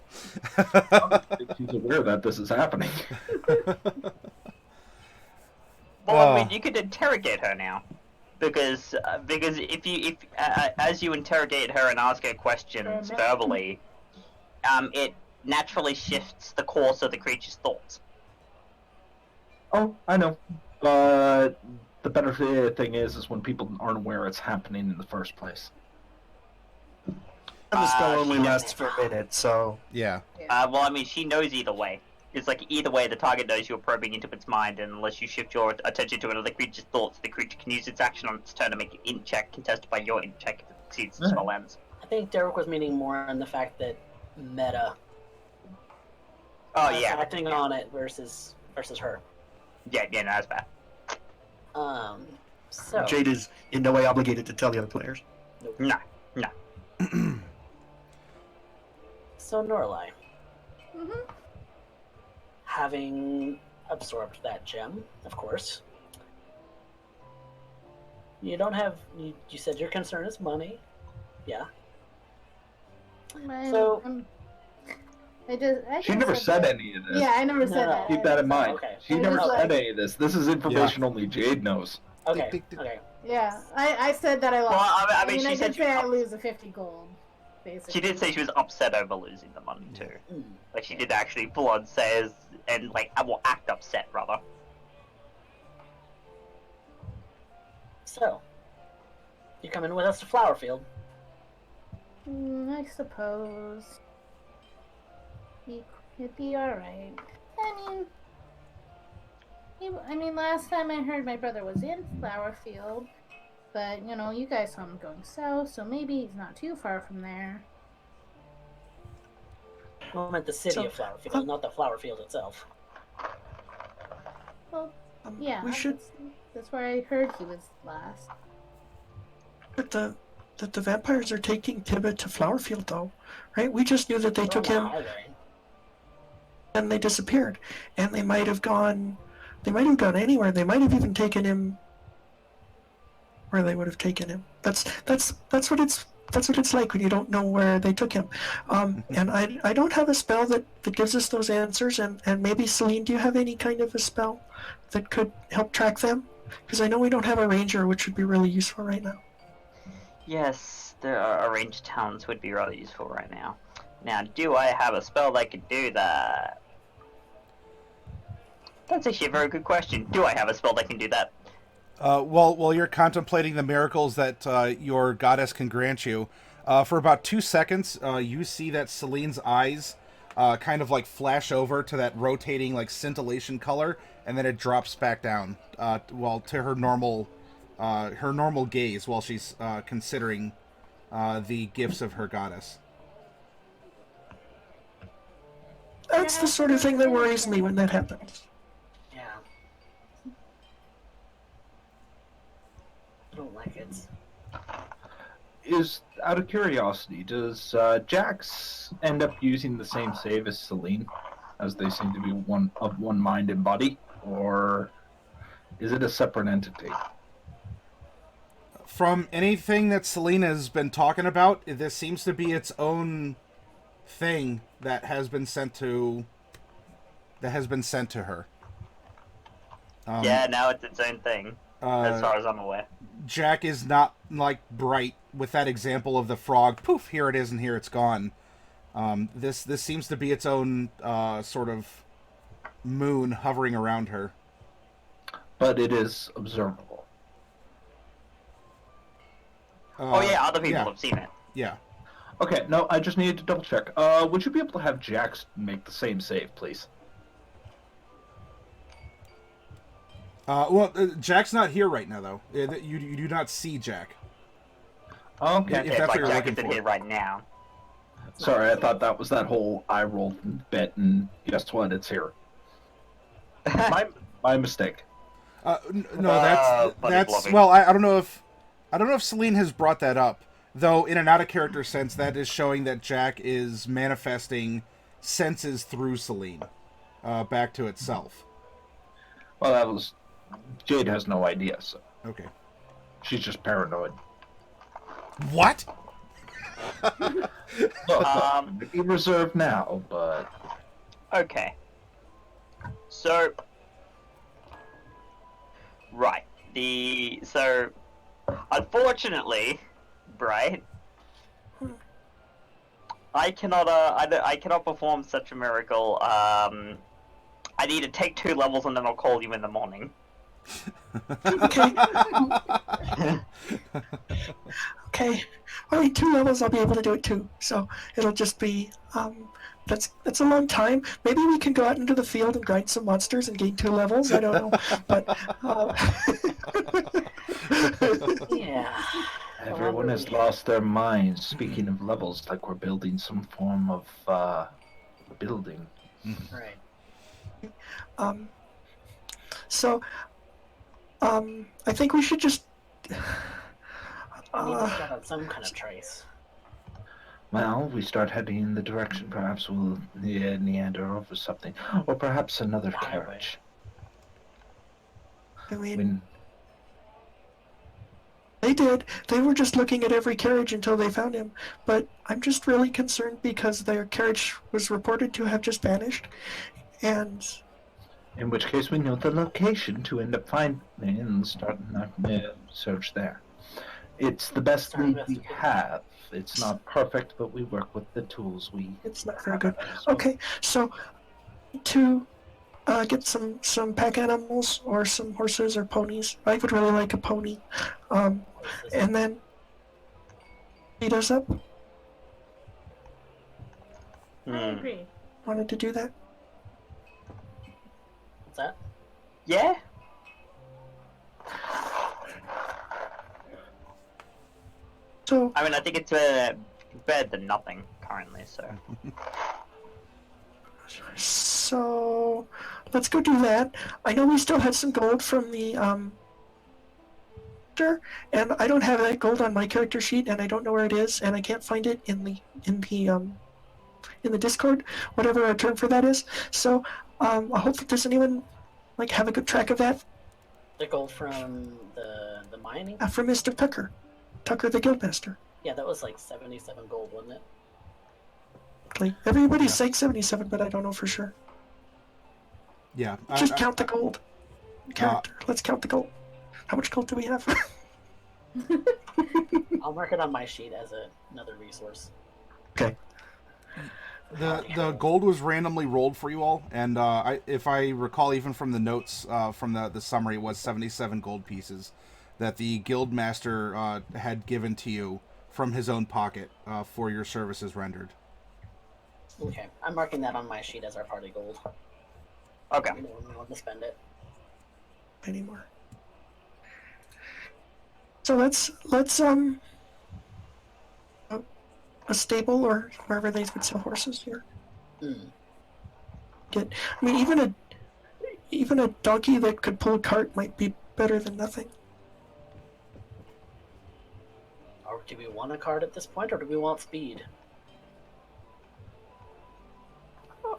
She's aware that this is happening. Well, I mean, you could interrogate her now, because if as you interrogate her and ask her questions verbally, it naturally shifts the course of the creature's thoughts. Oh, I know. But the better thing is when people aren't aware it's happening in the first place. And the spell only shit. lasts for a minute, so Yeah. Well, I mean, she knows either way. It's like either way, the target knows you're probing into its mind, and unless you shift your attention to another creature's thoughts, the creature can use its action on its turn to make an int check contested by your int check if it succeeds the spell ends. I think Derek was meaning more on the fact that meta Oh yeah, acting on it versus her. yeah, no, that's bad. So Jade is in no way obligated to tell the other players. No. So Norlai, Mm-hmm. having absorbed that gem, of course, you don't have. You said your concern is money. Yeah. So- She never said any of this. Yeah, I never said No. that. Keep that in mind. Okay. She I never just, said like- any of this. This is information only Jade knows. Okay. Tick, tick, tick. Okay. Yeah, I said that I lost. Well, I mean, she I said did say I lose a 50 gold, basically. She did say she was upset over losing the money too. Mm. Like she did actually full on say and like well act upset rather. So, you come in with us to Flowerfield. I suppose. It'd be alright. I mean, last time I heard my brother was in Flowerfield, but, you know, you guys saw him going south, so maybe he's not too far from there. I meant the city of Flowerfield, not the Flowerfield itself. Well, yeah, We should. that's where I heard he was last. But the vampires are taking Tibet to Flowerfield, though, right? We just knew that they took him and they disappeared, and they might have gone. They might have gone anywhere. They might have even taken him where they would have taken him. That's what it's like when you don't know where they took him. And I don't have a spell that gives us those answers. And maybe Celine, do you have any kind of a spell that could help track them? Because I know we don't have a ranger, which would be really useful right now. Yes, the arranged towns would be rather useful right now. Now, do I have a spell that could do that? That's actually a very good question. Do I have a spell that can do that? While you're contemplating the miracles that your goddess can grant you, for about 2 seconds, you see that Celine's eyes kind of like flash over to that rotating like scintillation color, and then it drops back down, to her normal gaze while she's considering the gifts of her goddess. That's the sort of thing that worries me when that happens. Yeah. I don't like it. Is out of curiosity, does Jax end up using the same save as Celine, as they seem to be one mind and body, or is it a separate entity? From anything that Celine has been talking about, this seems to be its own thing that has been sent to her. Yeah, now it's its own thing, as far as I'm aware. Jack is not like bright with that example of the frog. Poof! Here it is, and here it's gone. This seems to be its own sort of moon hovering around her. But it is observable. Oh yeah, other people yeah. have seen it. Yeah. Okay, no, I just needed to double check. Would you be able to have Jax make the same save, please? Jack's not here right now, though. You do not see Jack. Okay. If It's that's what like you're Jack looking is in for. here right now. Sorry, I thought that was that whole eye roll bit, and guess what? It's here. My mistake. No, that's Buddy bluffing. well. I don't know if Celine has brought that up, though. In an out of character sense, that is showing that Jack is manifesting senses through Celine, back to itself. Well, that was Jade has no idea, so Okay. she's just paranoid. What? Look, be reserved now, but Okay. So, right. So, unfortunately, right, I cannot I cannot perform such a miracle. I need to take 2 levels and then I'll call you in the morning. Okay. Okay. Only 2 levels, I'll be able to do it too. So it'll just be that's a long time. Maybe we can go out into the field and grind some monsters and gain 2 levels. I don't know, but Yeah. everyone has lost their minds. Speaking of levels, like we're building some form of building. Right. So I think we should just We need to start on some kind of trace. Well, we start heading in the direction. Perhaps we'll meander over something, or perhaps another Highway. carriage. I mean, When they did. They were just looking at every carriage until they found him. But I'm just really concerned because their carriage was reported to have just vanished. And in which case we know the location to end up finding and starting our search there. It's the best Start lead we investigating. have. It's not perfect, but we work with the tools we. it's not very good. So, Okay, so to get some pack animals or some horses or ponies. I would really like a pony. And then beat us up. I agree. Wanted to do that. What's that? Yeah? So I mean, I think it's better than nothing currently, so. So let's go do that. I know we still had some gold from the and I don't have that gold on my character sheet, and I don't know where it is, and I can't find it in the Discord, whatever our term for that is. So I hope that does anyone like have a good track of that The gold from the mining? from Mr. Tucker the Guildmaster. Yeah, that was like 77 gold, wasn't it? Like everybody's saying 77, but I don't know for sure. Yeah. Just count the gold. Character. Let's count the gold. How much gold do we have? I'll mark it on my sheet as another resource. Okay. The gold was randomly rolled for you all, and if I recall, even from the notes from the summary, it was 77 gold pieces that the guild master had given to you from his own pocket for your services rendered. Okay, I'm marking that on my sheet as our party gold. Okay. We know when we want to spend it. Anymore. So let's a stable or wherever they would sell horses here. Hmm. I mean, even a donkey that could pull a cart might be better than nothing. Or do we want a card at this point, or do we want speed?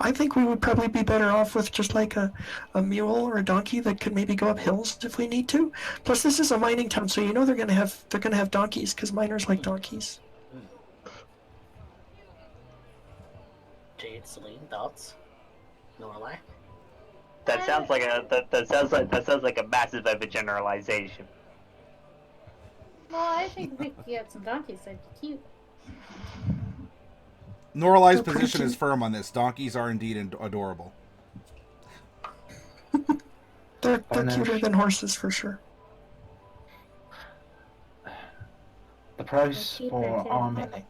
I think we would probably be better off with just like a mule or a donkey that could maybe go up hills if we need to. Plus, this is a mining town, so you know they're gonna have donkeys because miners like donkeys. Jade, Celine, thoughts? Lorelai? That sounds like a massive overgeneralization. Well, I think we could get some donkeys. That'd be cute. Norlai's They're pretty position is cute. firm on this. Donkeys are indeed adorable. They're Financial- cuter than horses for sure. The price Keep for it, yeah. arming.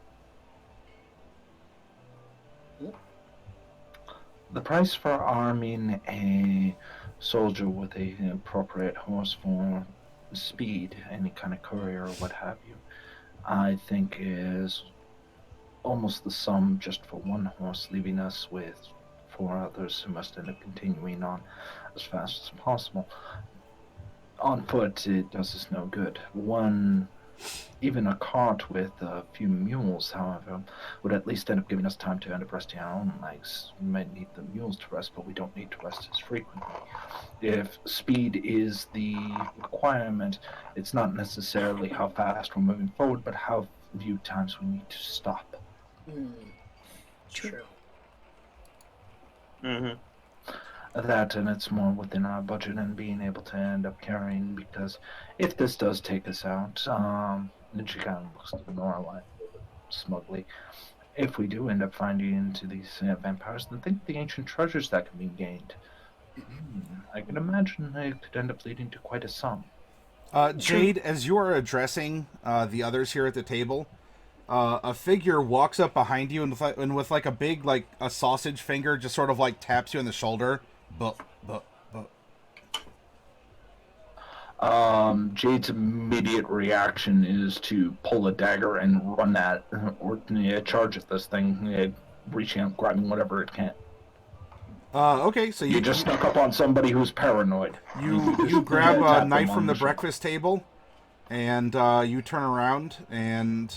The price for arming a soldier with an appropriate horse for speed, any kind of courier or what have you, I think is almost the sum just for one horse, leaving us with 4 others who must end up continuing on as fast as possible. On foot, it does us no good. Even a cart with a few mules, however, would at least end up giving us time to end up resting our own legs. We might need the mules to rest, but we don't need to rest as frequently. If speed is the requirement, it's not necessarily how fast we're moving forward, but how few times we need to stop. True. Mm-hmm. That, and it's more within our budget and being able to end up carrying, because if this does take us out, and she kind of looks to Nora smugly, if we do end up finding into these vampires, then think of the ancient treasures that can be gained. I can imagine it could end up leading to quite a sum. Jade, as you are addressing the others here at the table, a figure walks up behind you and with like a big, like a sausage finger, just sort of like taps you on the shoulder. But. Jade's immediate reaction is to pull a dagger and run at, or charge at this thing, reaching out, grabbing whatever it can. Okay, so you just snuck up on somebody who's paranoid. You grab a knife from the breakfast table, and you turn around, and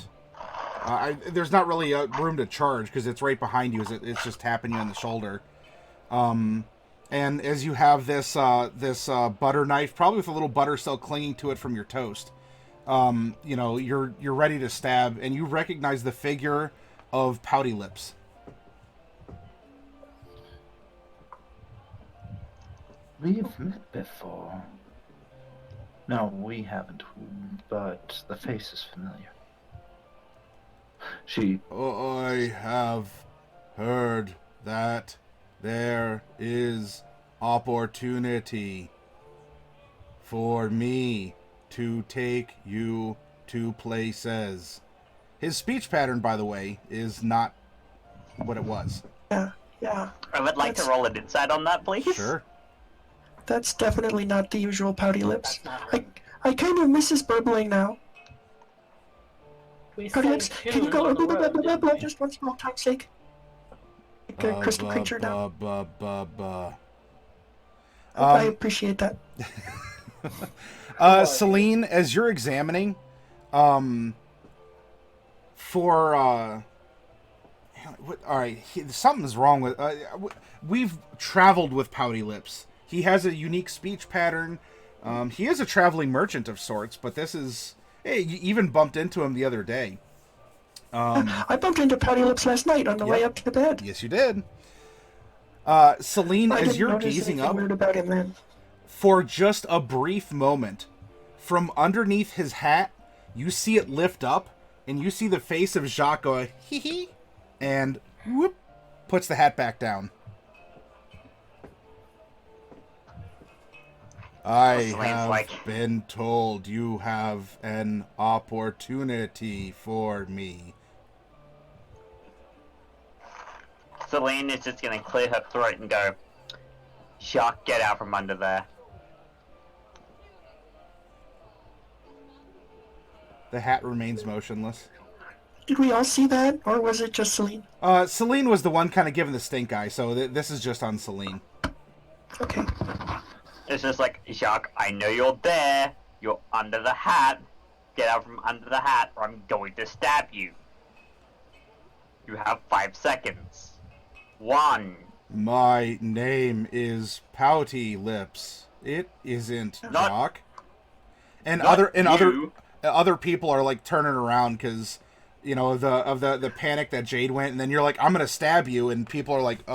there's not really room to charge because it's right behind you. It's just tapping you on the shoulder. And as you have this butter knife, probably with a little butter still clinging to it from your toast, you're ready to stab, and you recognize the figure of Pouty Lips. We've met before. No, we haven't, but the face is familiar. I have heard that there is opportunity for me to take you to places. His speech pattern, by the way, is not what it was. Yeah. I would like to roll an insight on that, please. Sure. That's definitely not the usual Pouty Lips. That's not her. I kind of miss his burbling now. We Pouty sang Lips, can you tunes go on the road, didn't we? just one small time's sake? Like a crystal creature now. I appreciate that. Celine, as you're examining, something's wrong with. We've traveled with Pouty Lips. He has a unique speech pattern. He is a traveling merchant of sorts, but this is. Hey, you even bumped into him the other day. I bumped into Pouty Lips last night on the way up to bed. Yes, you did. Celine, as you're gazing up, weird about him then. For just a brief moment, from underneath his hat, you see it lift up, and you see the face of Jacques go, hee hee, and whoop, puts the hat back down. I have been told you have an opportunity for me. Celine is just going to clear her throat and go, Jacques, get out from under there. The hat remains motionless. Did we all see that, or was it just Celine? Celine was the one kind of giving the stink eye, so this is just on Celine. Okay. It's just like, Jacques, I know you're there. You're under the hat. Get out from under the hat, or I'm going to stab you. You have 5 seconds. 1. My name is Pouty Lips. It isn't Jacques. And other people are like turning around because, you know, of the panic that Jade went, and then you're like, I'm gonna stab you, and people are like,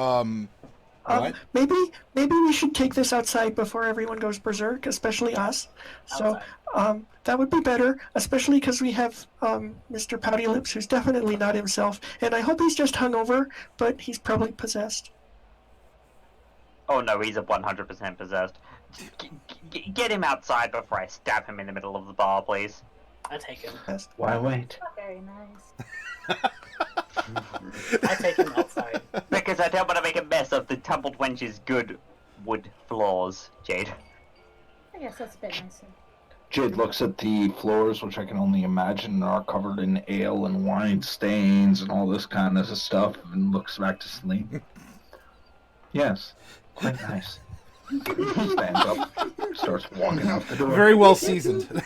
what? Maybe we should take this outside before everyone goes berserk, especially us. So, that would be better, especially because we have Mr. Pouty Lips, who's definitely not himself, and I hope he's just hungover, but he's probably possessed. Oh no, he's a 100% possessed. Get him outside before I stab him in the middle of the bar, please. I take him. Why wait? Not very nice. I take him outside. Because I don't want to make a mess of the tumbled wench's good wood floors, Jade. I guess that's a bit nicer. Jade looks at the floors, which I can only imagine are covered in ale and wine stains and all this kind of stuff, and looks back to Celine. Yes, quite nice. Stands up. Starts walking out the door. Very well seasoned.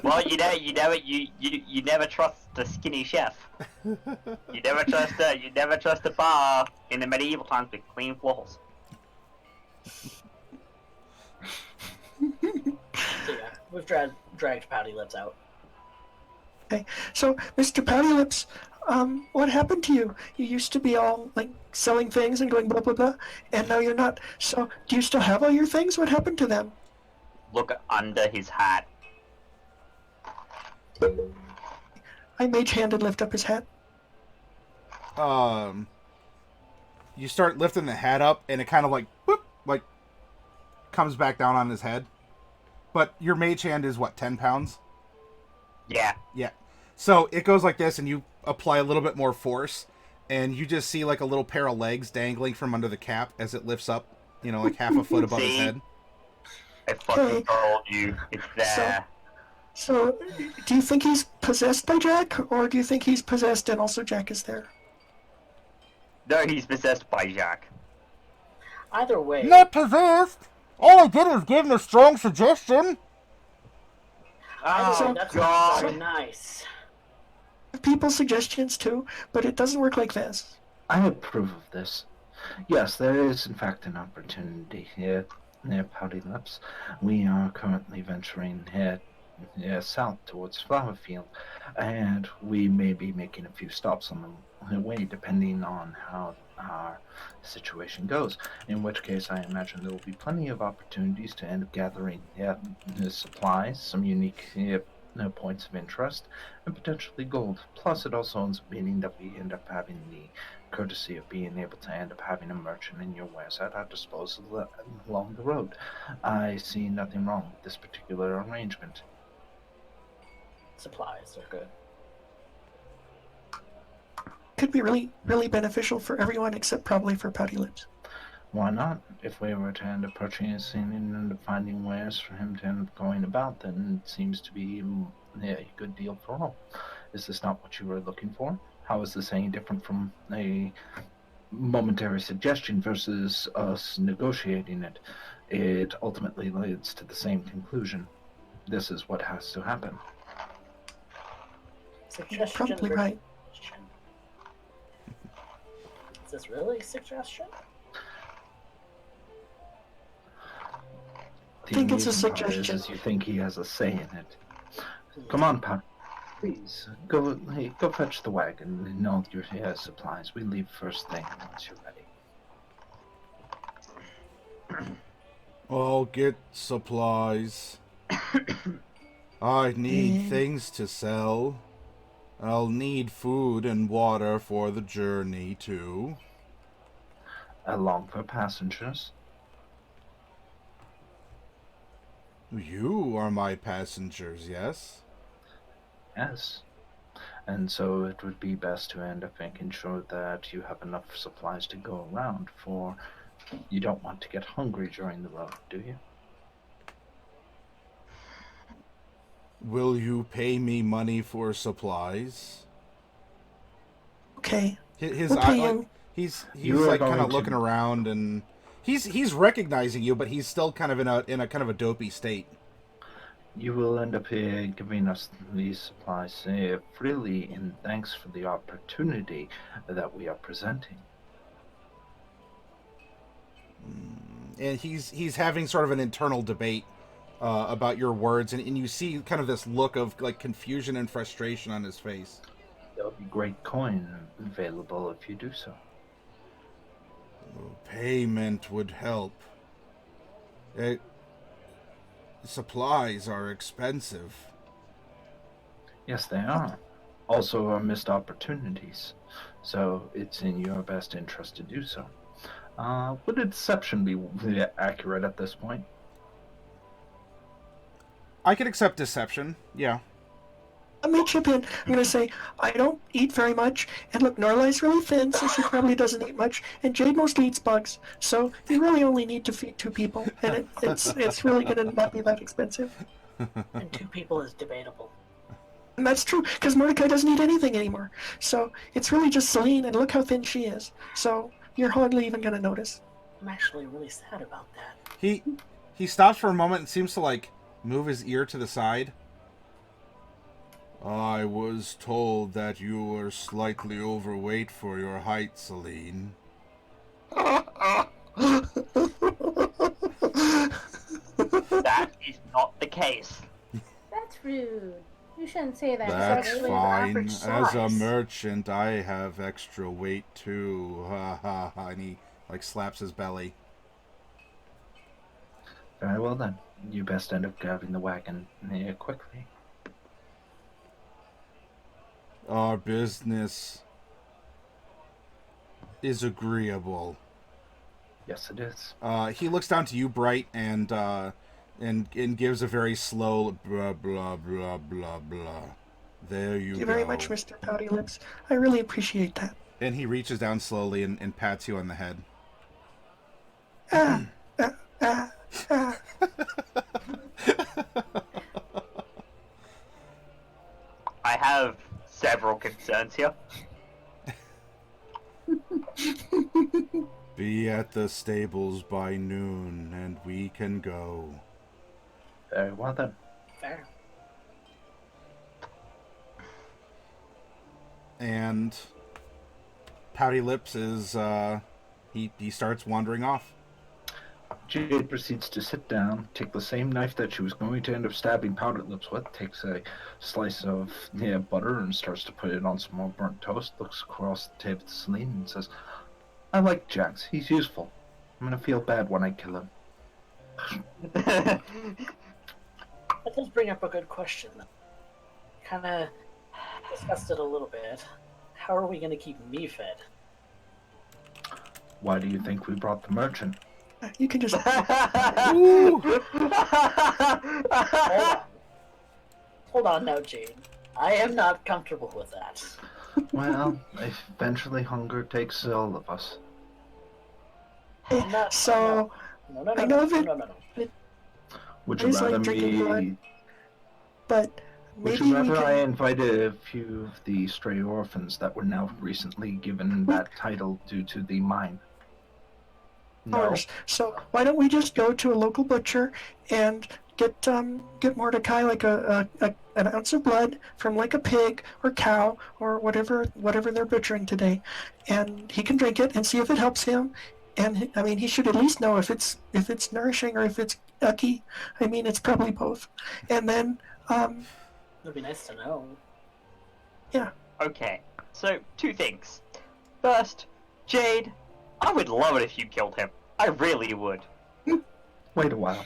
Well, you never trust the skinny chef. You never trust a bar in the medieval times with clean floors. So yeah, we've dragged Pouty Lips out. Okay, so Mr. Pouty Lips, what happened to you? You used to be all like selling things and going blah blah blah, and now you're not. So do you still have all your things? What happened to them? Look under his hat. I mage hand and lift up his hat. You start lifting the hat up, and it kind of like, whoop, like, comes back down on his head. But your mage hand is, what, 10 pounds? Yeah. Yeah. So it goes like this, and you apply a little bit more force, and you just see, like, a little pair of legs dangling from under the cap as it lifts up, you know, like half a foot above his head. I fucking told you. It's there. So, do you think he's possessed by Jack, or do you think he's possessed and also Jack is there? No, he's possessed by Jack. Either way, Not possessed! All I did was give him a strong suggestion. either way, Oh, that's God. very nice. People's suggestions too, but it doesn't work like this. I approve of this. Yes, there is in fact an opportunity here near Pouty Lips. We are currently venturing here south towards Flowerfield, and we may be making a few stops on the way depending on how our situation goes, in which case I imagine there will be plenty of opportunities to end up gathering supplies, some unique points of interest, and potentially gold. Plus, it also ends up meaning that we end up having the courtesy of being able to end up having a merchant in your wares at our disposal along the road. I see nothing wrong with this particular arrangement. Supplies are good. Could be really, really beneficial for everyone except probably for Pouty Lips. Why not? If we were to end up purchasing and end up finding wares for him to end up going about, then it seems to be a good deal for all. Is this not what you were looking for? How is this any different from a momentary suggestion versus us negotiating it? It ultimately leads to the same conclusion. This is what has to happen. You're probably right. Is this really a suggestion? I think it's a The amusing part suggestion. is you think he has a say in it. Come on, Pat. Please, go fetch the wagon and all your supplies. We leave first thing once you're ready. I'll get supplies. I need things to sell. I'll need food and water for the journey, too. Along for passengers. You are my passengers, yes? Yes. And so it would be best to end up making sure that you have enough supplies to go around, for you don't want to get hungry during the road, do you? Will you pay me money for supplies? Okay. His We'll eye, pay like, you. he's You are like kind going of looking to- around, and he's recognizing you, but he's still kind of in a kind of a dopey state. You will end up giving us these supplies freely in thanks for the opportunity that we are presenting. And he's having sort of an internal debate about your words, and you see kind of this look of like confusion and frustration on his face. There will be great coin available if you do so. Payment would help. Supplies are expensive. Yes, they are. Also are missed opportunities. So it's in your best interest to do so. Would a deception be accurate at this point? I can accept deception, yeah. Let me chip in. I'm going to say, I don't eat very much, and look, Norlai's really thin, so she probably doesn't eat much, and Jade mostly eats bugs, so you really only need to feed 2 people, and it's really going to not be that expensive. And 2 people is debatable. And that's true, because Mordecai doesn't eat anything anymore, so it's really just Celine, and look how thin she is, so you're hardly even going to notice. I'm actually really sad about that. He stops for a moment and seems to like move his ear to the side. I was told that you were slightly overweight for your height, Celine. That is not the case. That's rude. You shouldn't say that. That's actually fine. average As a size. merchant, I have extra weight too. Ha ha ha. And he like slaps his belly. Very well then. You best end up grabbing the wagon here quickly. Our business is agreeable. Yes, it is. He looks down to you, Bright, and gives a very slow blah blah blah blah blah. There you Thank you go. very much, Mr. Pouty Lips. I really appreciate that. And he reaches down slowly and pats you on the head. Ah, ah, ah, ah. I have several concerns here. Be at the stables by noon, and we can go. Very well then. Fair. And Pouty Lips is he starts wandering off. Jade proceeds to sit down, take the same knife that she was going to end up stabbing Powdered Lips with, takes a slice of butter and starts to put it on some more burnt toast, looks across the table to Celine and says, I like Jax, he's useful. I'm gonna feel bad when I kill him. That does bring up a good question. Kind of discussed it a little bit. How are we going to keep me fed? Why do you think we brought the merchant? You can just. Hold on. Hold on now, Jane. I am not comfortable with that. Well, eventually hunger takes all of us. No, So, No, no, no, I no, know no, that- no, no, no. Would I you just like rather drinking blood. me... but Would maybe you we rather I can. invited a few of the stray orphans that were now recently given that title due to the mine? No. Ours. So why don't we just go to a local butcher and get Mordecai like an ounce of blood from like a pig or cow or whatever they're butchering today, and he can drink it and see if it helps him. And I mean, he should at least know if it's nourishing or if it's yucky. I mean, it's probably both. And then It'd be nice to know. Okay, so two things. First, Jade, I would love it if you killed him. I really would. Wait a while.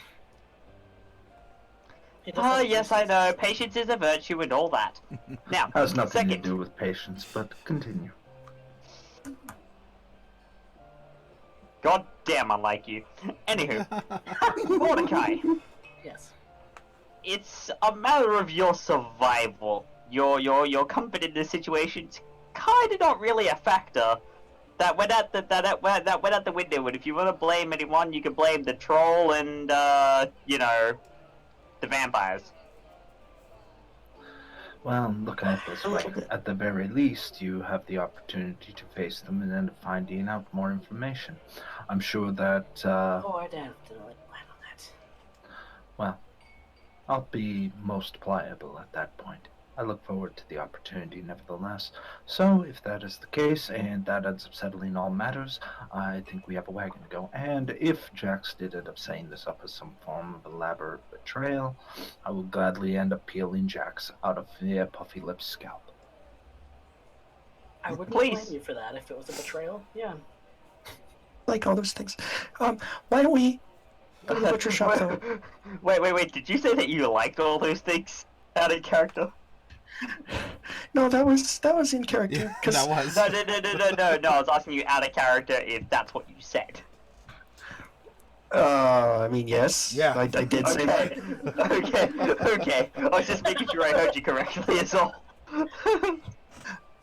It doesn't- Yes, I know. Patience is a virtue and all that. Now, Has nothing second, to do with patience, but continue. God damn, I like you. Anywho, Mordecai, Yes. it's a matter of your survival. Your comfort in this situation's kind of not really a factor. That went out the window. And if you want to blame anyone, you can blame the troll and the vampires. Well, look at it this way. At the very least, you have the opportunity to face them and then finding out more information. I'm sure that, Oh, I definitely plan on that. well, I'll be most pliable at that point. I look forward to the opportunity nevertheless. So, if that is the case, and that ends up settling all matters, I think we have a wagon to go. And if Jax did end up setting this up as some form of elaborate betrayal, I will gladly end up peeling Jax out of Puffy Lip's scalp. I wouldn't Please. blame you for that if it was a betrayal. Yeah. like all those things. Why don't we go to the butcher shop though? Wait, did you say that you liked all those things out of character? No, that was in character. Yeah, 'cause that was. No, I was asking you out of character if that's what you said. I mean, yes. Yeah. I did say Okay, that. okay. I was just making sure I heard you correctly is all.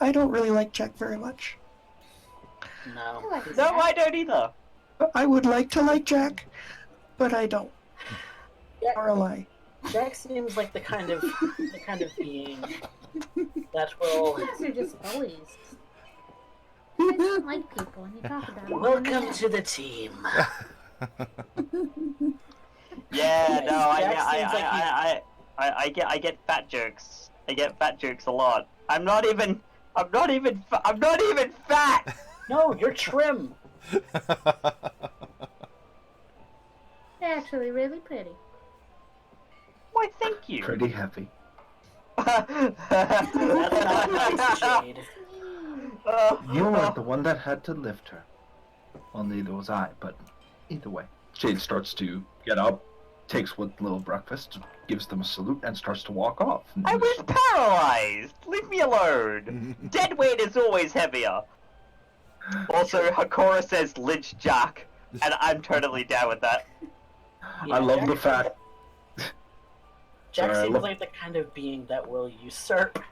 I don't really like Jack very much. No. I like No, I don't either. I would like to like Jack, but I don't. Yeah. Or a lie. Jack seems like the kind of being that will. You guys are just bullies. don't like people, and you talk about it. Welcome to the team. Yeah, no, Jack seems like I get fat jokes. I get fat jokes a lot. I'm not even fat. No, you're trim. They're actually really pretty. Why, thank you. Pretty heavy. That's not nice, Jade. You were the one that had to lift her. Well, neither was I, but either way. Jade starts to get up, takes what little breakfast, gives them a salute, and starts to walk off. I was paralyzed. Leave me alone. Dead weight is always heavier. Also, Hakora says lynch Jack, and I'm totally down with that. Yeah, I love the fact. Jack Sorry, I seems love- like the kind of being that will usurp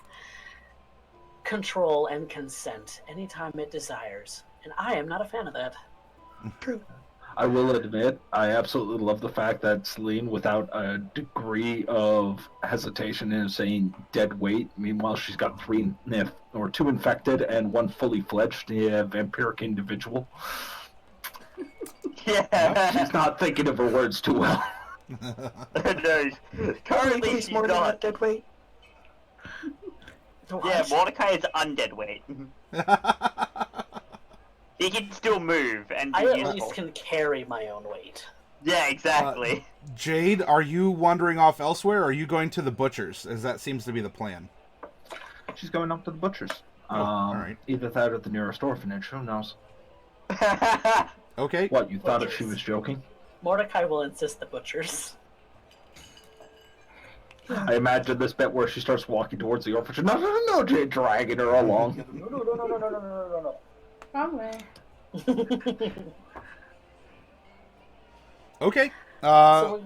control and consent anytime it desires, and I am not a fan of that. True. I will admit, I absolutely love the fact that Celine, without a degree of hesitation, is saying dead weight. Meanwhile, she's got two infected and one fully fledged vampiric individual. Yeah. She's not thinking of her words too well. No, currently He's she's more than not. that dead weight. Yeah, Mordecai is undead weight. He can still move and be I at useful. least can carry my own weight. Yeah, exactly. Jade, are you wandering off elsewhere, or are you going to the butcher's, as that seems to be the plan? She's going up to the butcher's. alright. Either that or the nearest orphanage, who knows? Okay. What, you thought that she Butcher's. was joking? Mordecai will insist the butchers. I imagine this bit where she starts walking towards the orphanage. No, Jade dragging her along. No. Wrong way. Okay. So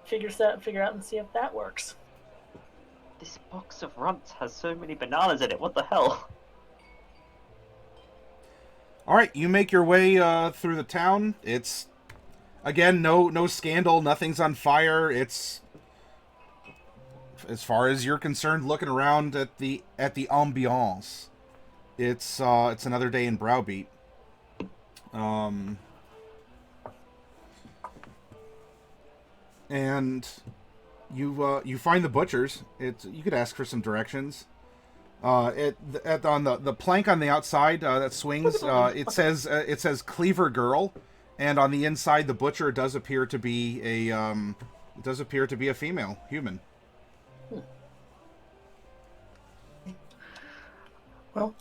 figure out and see if that works. This box of runts has so many bananas in it. What the hell? All right, you make your way through the town. It's again no scandal, nothing's on fire. It's, as far as you're concerned, looking around at the ambiance. It's another day in Browbeat. And you find the butchers. You could ask for some directions. On the plank on the outside that swings, it says Cleaver Girl, and on the inside the butcher does appear to be a female human. Well,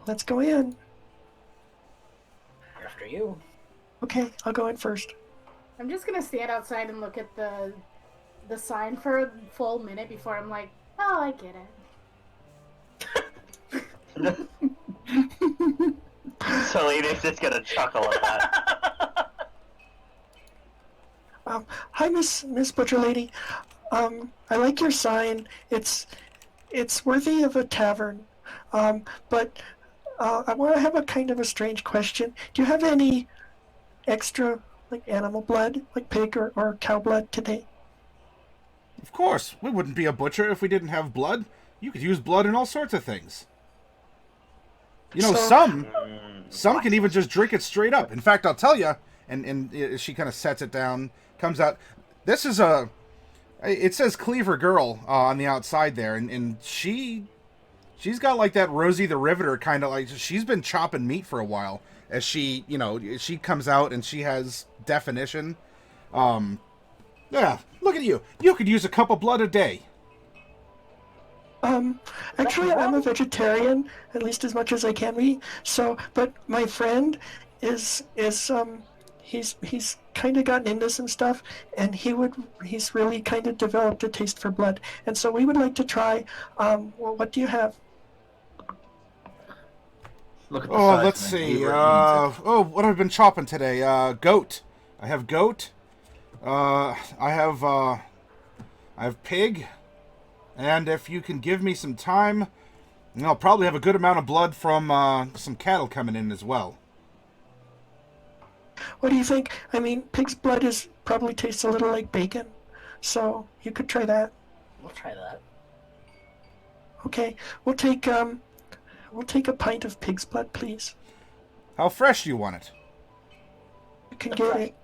let's go in. After you. Okay, I'll go in first. I'm just gonna stand outside and look at the sign for a full minute before I'm like, oh, I get it. Selena's just gonna chuckle at that. Hi, Miss Butcher Lady. I like your sign. It's worthy of a tavern. But I want to have a kind of a strange question. Do you have any extra, like, animal blood, like pig or cow blood today? Of course, we wouldn't be a butcher if we didn't have blood. You could use blood in all sorts of things. You know, So- some can even just drink it straight up. In fact, I'll tell you, and she kind of sets it down, comes out. This is it says Cleaver Girl on the outside there, and she's got like that Rosie the Riveter kind of, like, she's been chopping meat for a while. As she comes out and she has definition. Yeah, look at you. You could use a cup of blood a day. Actually, I'm a vegetarian, at least as much as I can be. So, but my friend is he's kind of gotten into some stuff, and he's really kind of developed a taste for blood, and so we would like to try. Well, what do you have? Look at the Oh, size, let's man. see. He really needs it. What have I been chopping today? Goat. I have goat. I have pig. And if you can give me some time, I'll probably have a good amount of blood from some cattle coming in as well. What do you think? I mean, pig's blood probably tastes a little like bacon, so you could try that. We'll try that. Okay, we'll take a pint of pig's blood, please. How fresh do you want it? You can get it.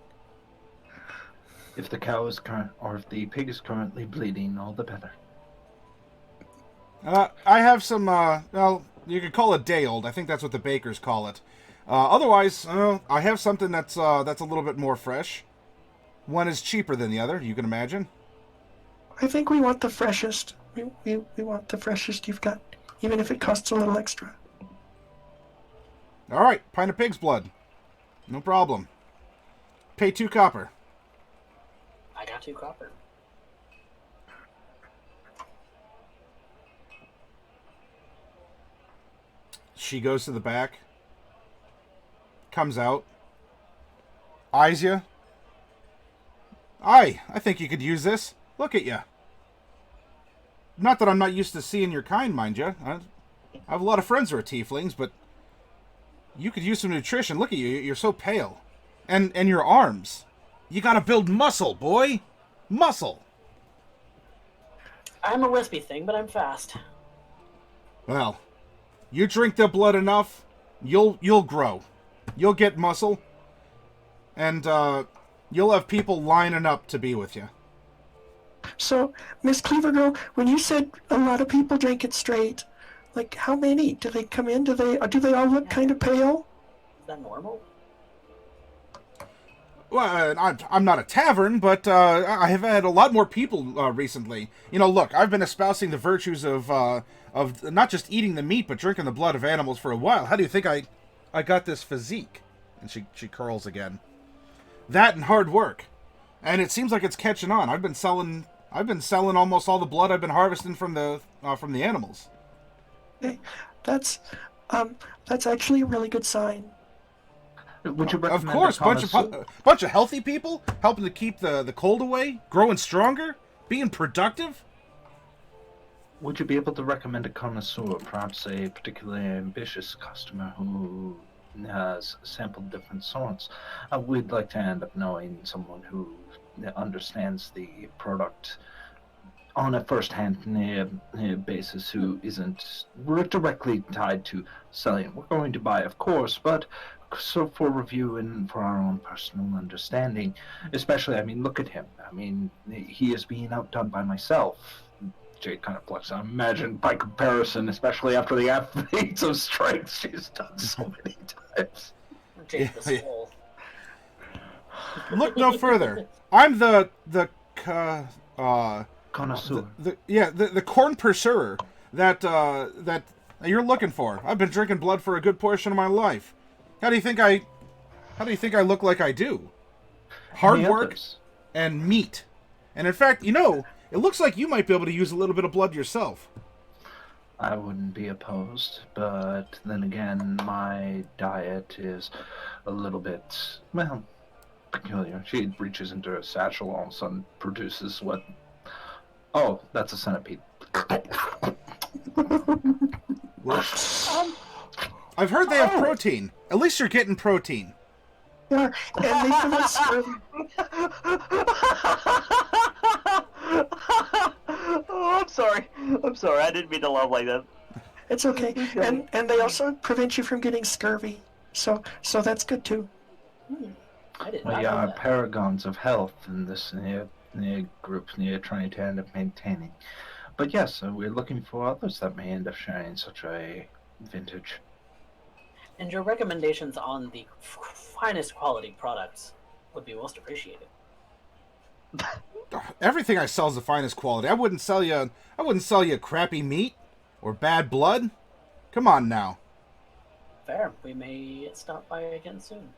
If the cow is if the pig is currently bleeding, all the better. I have some, well, you could call it day old. I think that's what the bakers call it. Otherwise, I have something that's a little bit more fresh. One is cheaper than the other, you can imagine. I think we want the freshest. We want the freshest you've got, even if it costs a little extra. All right, pint of pig's blood. No problem. Pay 2 copper. I got 2 copper. She goes to the back. Comes out. Eyes you. I think you could use this. Look at you. Not that I'm not used to seeing your kind, mind you. I have a lot of friends who are tieflings, but you could use some nutrition. Look at you. You're so pale. And your arms. You gotta build muscle, boy. Muscle. I'm a wispy thing, but I'm fast. Well, you drink the blood enough, you'll grow. You'll get muscle. And, you'll have people lining up to be with you. So, Miss Cleavergirl, when you said a lot of people drink it straight, like how many? Do they come in? Do they all look kind of pale? Is that normal? Well, I'm not a tavern, but I have had a lot more people recently. You know, look, I've been espousing the virtues of not just eating the meat, but drinking the blood of animals for a while. How do you think I got this physique? And she curls again. That and hard work, and it seems like it's catching on. I've been selling almost all the blood I've been harvesting from the animals. Okay, that's actually a really good sign. Would you recommend Of course, bunch of healthy people helping to keep the cold away, growing stronger, being productive. Would you be able to recommend a connoisseur, perhaps a particularly ambitious customer who has sampled different sorts? We'd like to end up knowing someone who understands the product on a first-hand basis, who isn't directly tied to selling. We're going to buy, of course, but so for review and for our own personal understanding, especially, I mean, look at him. I mean, he is being outdone by myself. Jade kind of flexes. I imagine by comparison, especially after the athletes of strength she's done so many times. Jade the Soul. Look no further. I'm the Connoisseur. the corn pursuer that you're looking for. I've been drinking blood for a good portion of my life. How do you think I look like I do? Hard work and meat. And in fact, you know, it looks like you might be able to use a little bit of blood yourself. I wouldn't be opposed, but then again, my diet is a little bit, well, peculiar. She reaches into her satchel, all of a sudden produces what... Oh, that's a centipede. I've heard they have protein. At least you're getting protein. Yeah, and they prevent scurvy. Oh, I'm sorry. I didn't mean to laugh like that. It's okay, and they also prevent you from getting scurvy. So that's good too. I did We not know are that. paragons of health in this group trying to end up maintaining. But yes, we're looking for others that may end up sharing such a vintage. And your recommendations on the finest quality products would be most appreciated. Everything I sell is the finest quality. I wouldn't sell you crappy meat or bad blood. Come on now. Fair. We may stop by again soon.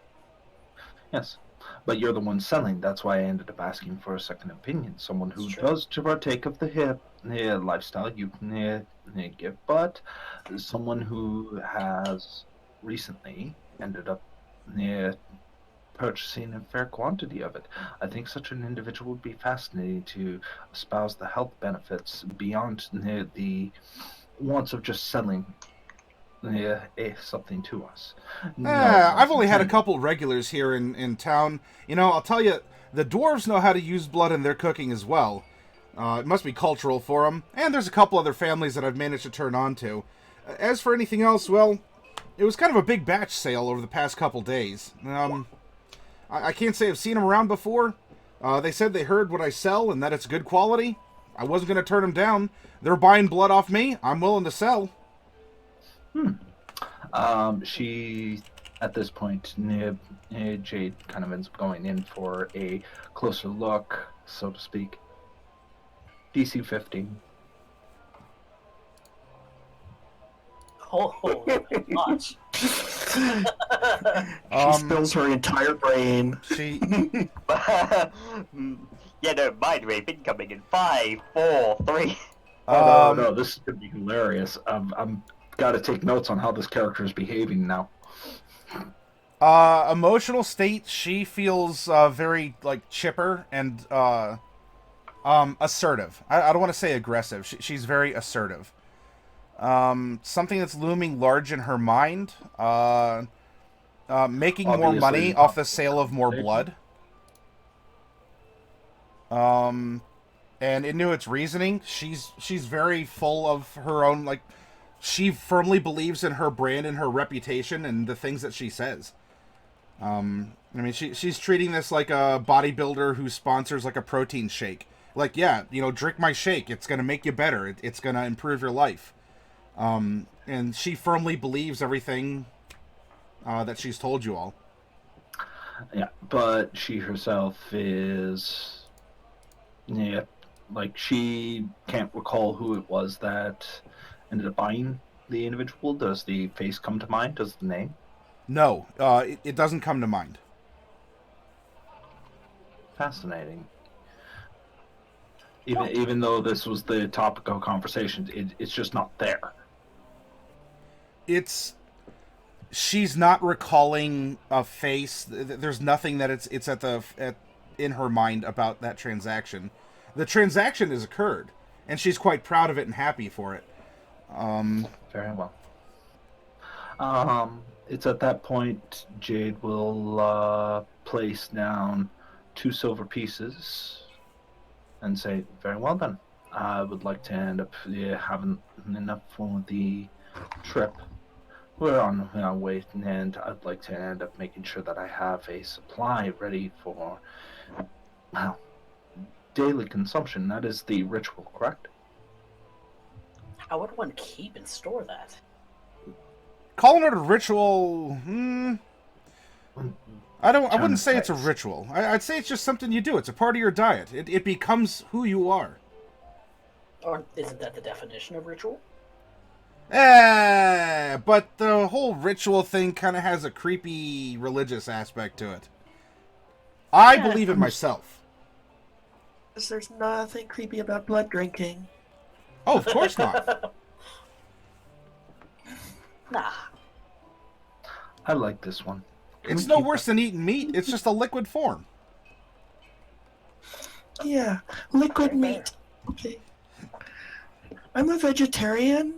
Yes, but you're the one selling. That's why I ended up asking for a second opinion. Someone who does to partake of the lifestyle you can give, but someone who has recently ended up purchasing a fair quantity of it. I think such an individual would be fascinating to espouse the health benefits beyond the wants of just selling something to us. I've only had a couple regulars here in town. You know, I'll tell you, the dwarves know how to use blood in their cooking as well. It must be cultural for them. And there's a couple other families that I've managed to turn on to. As for anything else, well, it was kind of a big batch sale over the past couple days. I can't say I've seen them around before. They said they heard what I sell and that it's good quality. I wasn't going to turn them down. They're buying blood off me. I'm willing to sell. She, at this point, Jade kind of ends up going in for a closer look, so to speak. DC 15. Oh, much. She spills her entire brain. She... Yeah, no, mind rape incoming in 5, 4, 3. Oh, no, this is going to be hilarious. I'm got to take notes on how this character is behaving now. Emotional state, she feels very, like, chipper and assertive. I don't want to say aggressive. She's very assertive. Something that's looming large in her mind, making more Obviously, money off the sale of more blood. And into its reasoning, she's very full of her own, like, she firmly believes in her brand and her reputation and the things that she says. I mean, she's treating this like a bodybuilder who sponsors, like, a protein shake. Like, yeah, you know, drink my shake. It's going to make you better. It's going to improve your life. And she firmly believes everything that she's told you all. Yeah, but she herself is... Yeah, like, she can't recall who it was that ended up buying the individual. Does the face come to mind? Does the name? No, it doesn't come to mind. Fascinating. Even though this was the topic of conversation, it's just not there. She's not recalling a face. There's nothing that it's in her mind about that transaction. The transaction has occurred, and she's quite proud of it and happy for it. Very well. It's at that point Jade will place down 2 silver pieces and say, "Very well then. I would like to end up having enough for the trip. We're on our way, and I'd like to end up making sure that I have a supply ready for, well, daily consumption." That is the ritual, correct? How would one keep and store that? Calling it a ritual, I wouldn't say it's a Context. ritual. I'd say it's just something you do. It's a part of your diet. It becomes who you are. Or isn't that the definition of ritual? But the whole ritual thing kind of has a creepy religious aspect to it. I Yeah. believe it myself. There's nothing creepy about blood drinking. Oh, of course not. Nah. I like this one. Can It's we no keep worse than eating meat. It's just a liquid form. Yeah, liquid meat. Okay. I'm a vegetarian.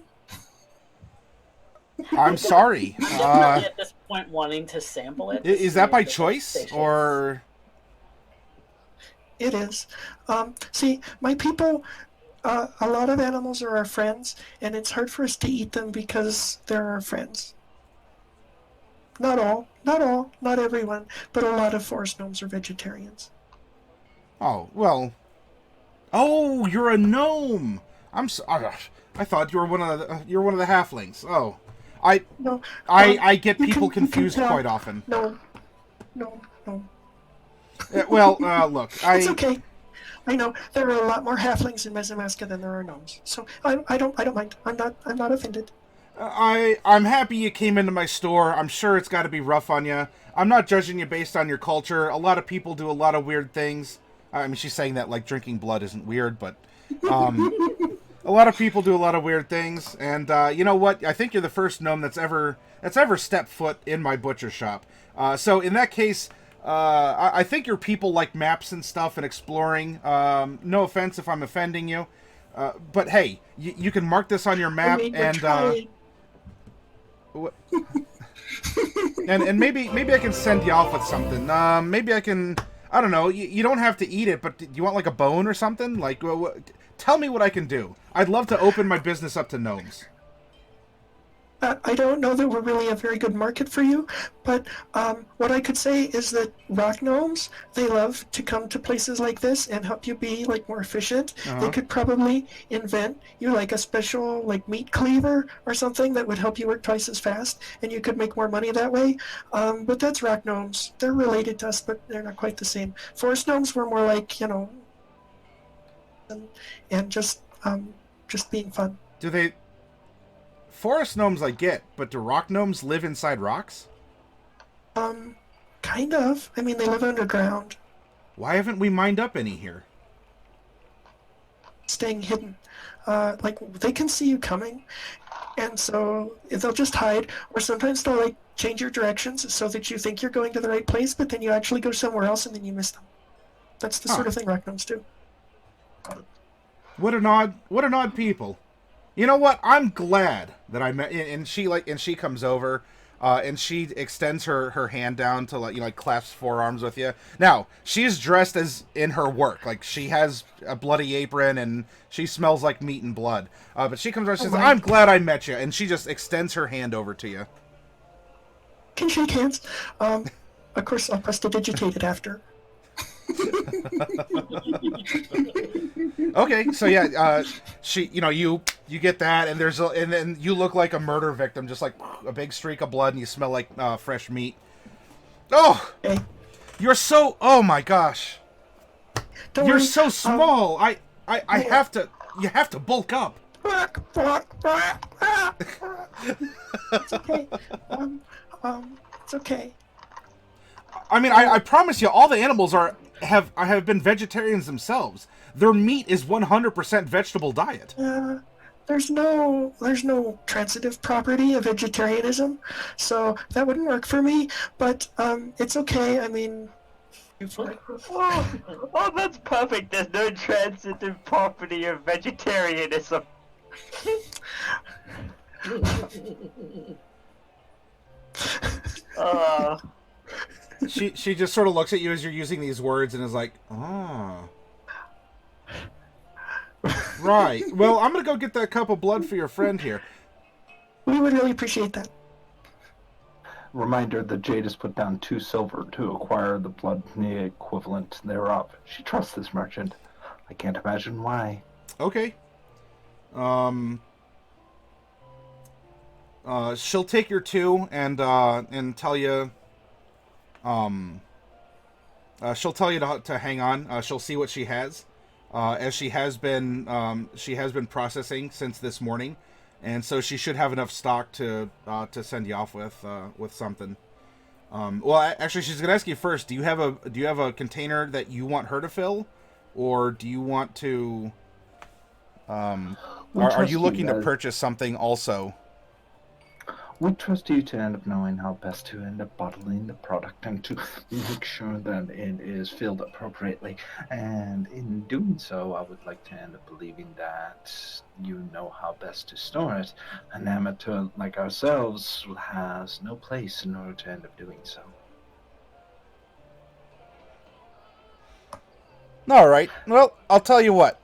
I'm sorry. Really at this point wanting to sample it? to Is see that if by it's choice suspicious? or? It is. See, my people, a lot of animals are our friends, and it's hard for us to eat them because they're our friends. Not all, not everyone, but a lot of forest gnomes are vegetarians. Oh well. Oh, you're a gnome. I thought you were one of the halflings. Oh, No, I get you people can confused tell. quite often. no. Well, look, It's okay. I know there are a lot more halflings in Mezamaska than there are gnomes, so I don't mind. I'm not offended. I'm happy you came into my store. I'm sure it's got to be rough on you. I'm not judging you based on your culture. A lot of people do a lot of weird things. I mean, she's saying that like drinking blood isn't weird, but a lot of people do a lot of weird things. And you know what? I think you're the first gnome that's ever stepped foot in my butcher shop. So in that case, I think your people like maps and stuff and exploring. No offense if I'm offending you, but hey, you can mark this on your map we're trying. and maybe I can send you off with something. Maybe I can. I don't know. You don't have to eat it, but do you want like a bone or something? Like, tell me what I can do. I'd love to open my business up to gnomes. I don't know that we're really a very good market for you, but what I could say is that rock gnomes, they love to come to places like this and help you be like more efficient. They could probably invent you like a special like meat cleaver or something that would help you work twice as fast, and you could make more money that way. But that's rock gnomes. They're related to us, but they're not quite the same. Forest gnomes were more like, and just being fun. Do they... Forest gnomes I get, but do rock gnomes live inside rocks? Kind of. I mean, they live underground, Why haven't we mined up any here? staying hidden. Like, they can see you coming, and so they'll just hide, or sometimes they'll, like, change your directions so that you think you're going to the right place, but then you actually go somewhere else and then you miss them. That's the sort of thing rock gnomes do. What an odd people. You know what? I'm glad that I met, and she comes over, and she extends her hand down to like clasps forearms with you. Now she's dressed as in her work, like she has a bloody apron and she smells like meat and blood. But she comes over, and says, "I'm glad I met you," and she just extends her hand over to you. Can shake hands. Of course, I'll prestidigitate it after. Okay, so yeah, she, you get that, and and then you look like a murder victim, just like a big streak of blood, and you smell like fresh meat. Oh, Okay. you're so. Oh my gosh, Don't you're worry. so small. I have to. You have to bulk up. It's okay. It's okay. I mean, I promise you, all the animals have been vegetarians themselves. Their meat is 100% vegetable diet. There's no transitive property of vegetarianism, so that wouldn't work for me. But it's okay. I mean, Oh, that's perfect. There's no transitive property of vegetarianism. She just sort of looks at you as you're using these words and is like, oh. Right. Well, I'm going to go get that cup of blood for your friend here. we would really appreciate that. Reminder that Jade has put down 2 silver to acquire the blood equivalent thereof. She trusts this merchant. I can't imagine why. Okay. She'll take your 2 and tell you. She'll tell you to hang on. She'll see what she has, as she has been processing since this morning, and so she should have enough stock to send you off with something. Well, actually, she's gonna ask you first. Do you have a container that you want her to fill, or do you want to? Are you looking to purchase something also? We trust you to end up knowing how best to end up bottling the product and to make sure that it is filled appropriately. And in doing so, I would like to end up believing that you know how best to store it. An amateur like ourselves has no place in order to end up doing so. All right. Well, I'll tell you what.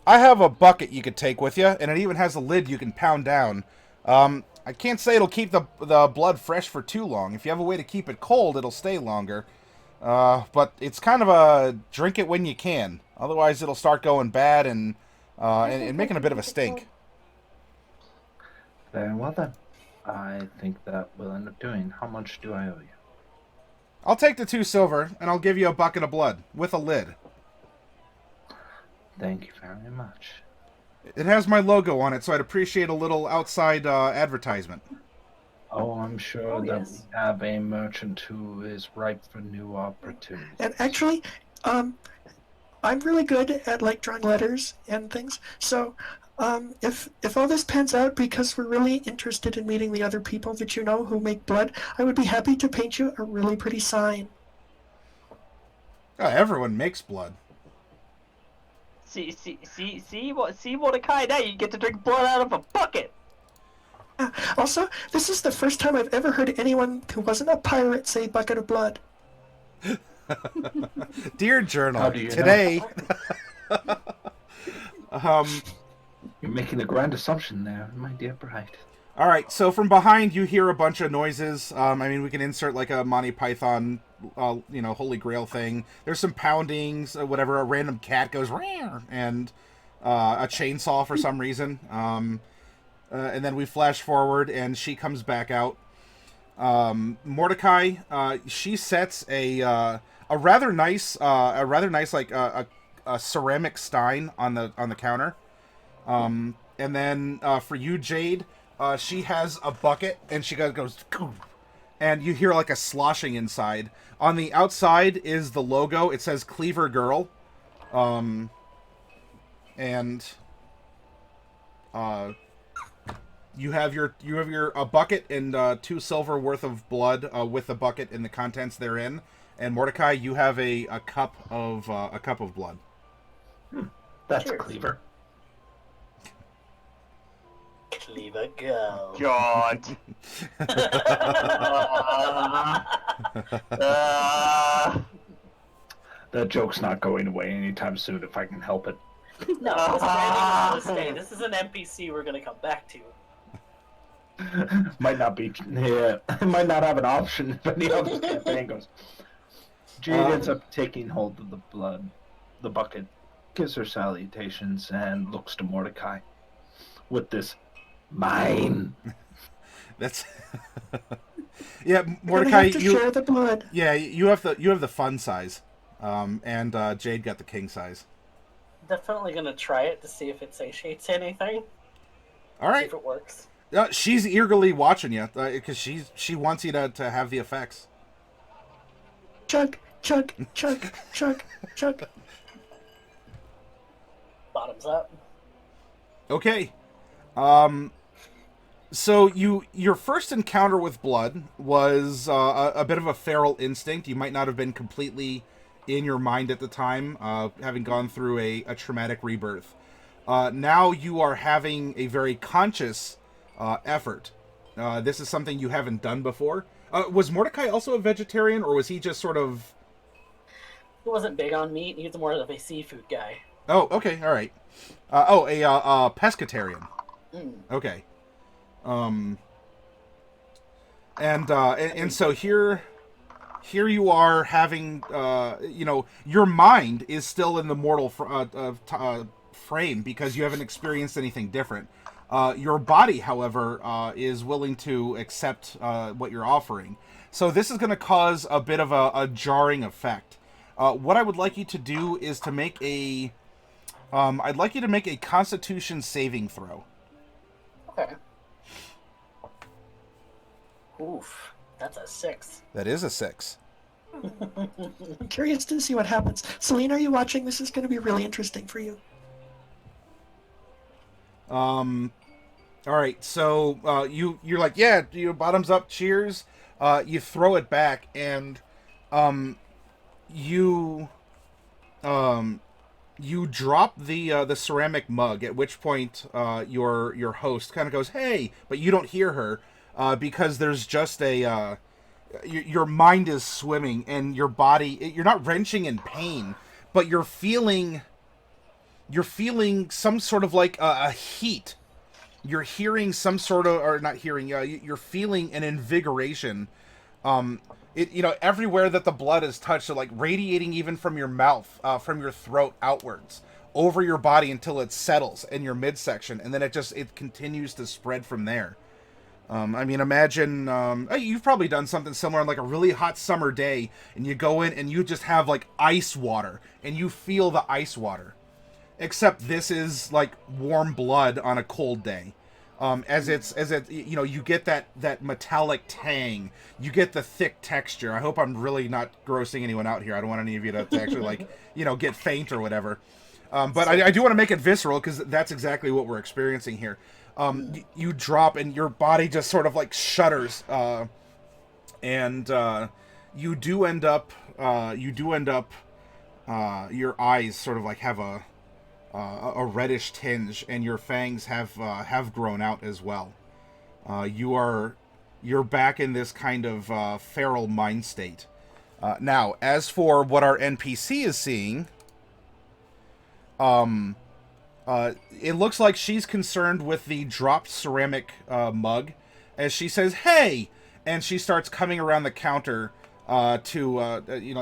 I have a bucket you could take with you, and it even has a lid you can pound down. I can't say it'll keep the blood fresh for too long. If you have a way to keep it cold, it'll stay longer. But it's kind of a drink it when you can. Otherwise, it'll start going bad and making a bit of a stink. Very well then. I think that will end up doing. How much do I owe you? I'll take the 2 silver, and I'll give you a bucket of blood with a lid. Thank you very much. It has my logo on it, so I'd appreciate a little outside advertisement. Oh, I'm sure that we have a merchant who is ripe for new opportunities. And actually, I'm really good at like drawing letters and things. So, if all this pans out because we're really interested in meeting the other people that you know who make blood, I would be happy to paint you a really pretty sign. Oh, everyone makes blood. See, Mordecai, now you get to drink blood out of a bucket. Also, this is the first time I've ever heard anyone who wasn't a pirate say bucket of blood. Dear journal, How do you today You're making a grand assumption there, my dear bride. All right, so from behind you hear a bunch of noises. I mean, we can insert like a Monty Python, Holy Grail thing. There's some poundings, whatever. A random cat goes "Rawr," and a chainsaw for some reason. And then we flash forward, and she comes back out. Mordecai, she sets a rather nice like a ceramic stein on the counter. And then for you, Jade. She has a bucket, and she goes, and you hear like a sloshing inside. On the outside is the logo. It says Cleaver Girl. And you have your a bucket and 2 silver worth of blood with the bucket and the contents therein. And Mordecai, you have a cup of blood. That's Cheers. Cleaver. Cleaver girl. God. That joke's not going away anytime soon if I can help it. No, this Brandon is gonna stay. This is an NPC we're gonna come back to. Might not be. Yeah, might not have an option if any other campaign goes. Jade ends up taking hold of the bucket, gives her salutations, and looks to Mordecai with this mine. That's yeah, We're Mordecai. gonna have to share the blood. Yeah, you have the fun size, and Jade got the king size. Definitely gonna try it to see if it satiates anything. All See right, if it works. she's eagerly watching you because she wants you to have the effects. Chug, chug, chug, chug, chug. Bottoms up. Okay, so your first encounter with blood was a bit of a feral instinct. You might not have been completely in your mind at the time, having gone through a traumatic rebirth. Now you are having a very conscious effort. This is something you haven't done before. Was Mordecai also a vegetarian, or was he just sort of... He wasn't big on meat. He was more of a seafood guy. Oh, okay, all right. A pescatarian. Mm. Okay. And so here you are having, your mind is still in the mortal frame because you haven't experienced anything different. Your body, however, is willing to accept what you're offering. So this is going to cause a bit of a jarring effect. What I would like you to do is to make I'd like you to make a Constitution saving throw. Okay. Oof, that's a 6. That is a 6. I'm curious to see what happens. Celine, are you watching? This is going to be really interesting for you. All right, so you're like, yeah, bottoms up, cheers. You throw it back, and you drop the ceramic mug. At which point, your host kind of goes, "Hey," but you don't hear her because there's just your mind is swimming, and your body. You're not wrenching in pain, but you're feeling some sort of like a heat. You're hearing some sort of, or not hearing. You're feeling an invigoration. Everywhere that the blood is touched, so like radiating even from your mouth, from your throat outwards, over your body until it settles in your midsection, and then it continues to spread from there. Imagine you've probably done something similar on like a really hot summer day, and you go in and you just have like ice water, and you feel the ice water. Except this is like warm blood on a cold day. You get that metallic tang. You get the thick texture. I hope I'm really not grossing anyone out here. I don't want any of you to actually get faint or whatever. But I do want to make it visceral because that's exactly what we're experiencing here. You drop and your body just sort of like shudders. And you do end up your eyes sort of like have a reddish tinge, and your fangs have grown out as well. You're back in this kind of feral mind state. Now, as for what our NPC is seeing, It looks like she's concerned with the dropped ceramic mug, as she says, "Hey!" and she starts coming around the counter like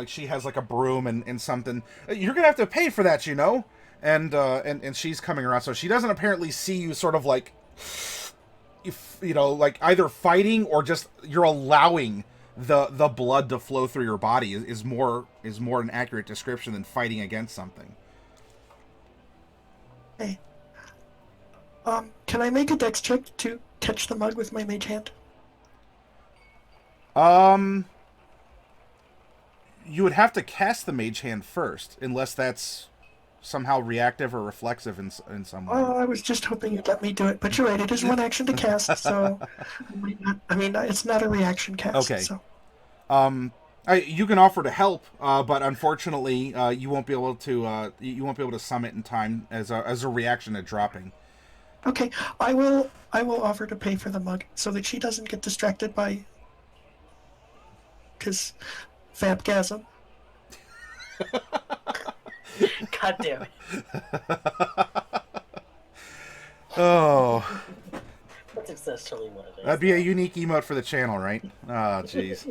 she has like a broom and something. You're gonna have to pay for that, you know. And she's coming around, so she doesn't apparently see you sort of like, like either fighting or just you're allowing the blood to flow through your body is more an accurate description than fighting against something. Hey. Can I make a dex check to catch the mug with my mage hand? You would have to cast the mage hand first, unless that's somehow reactive or reflexive in some way. Oh, I was just hoping you'd let me do it, but you're right, it is one action to cast, so... it's not a reaction cast, Okay. So... You can offer to help, but unfortunately, you won't be able to summon it in time as a reaction to dropping. Okay, I will offer to pay for the mug, so that she doesn't get distracted by... Because... Vampgasm. God damn it. Oh. That's essentially what it is. That'd be a unique emote for the channel, right? Oh, jeez.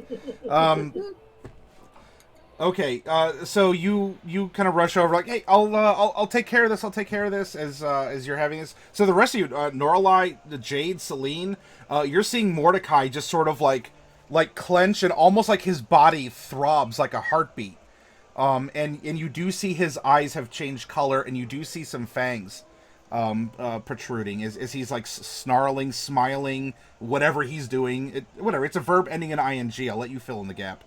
Okay, so you kind of rush over like, hey, I'll take care of this. I'll take care of this as you're having this. So the rest of you, Norlai, the Jade, Celine, you're seeing Mordecai just sort of like clench and almost like his body throbs like a heartbeat. And you do see his eyes have changed color, and you do see some fangs protruding as he's like snarling, smiling, whatever he's doing. Whatever, it's a verb ending in ing. I'll let you fill in the gap.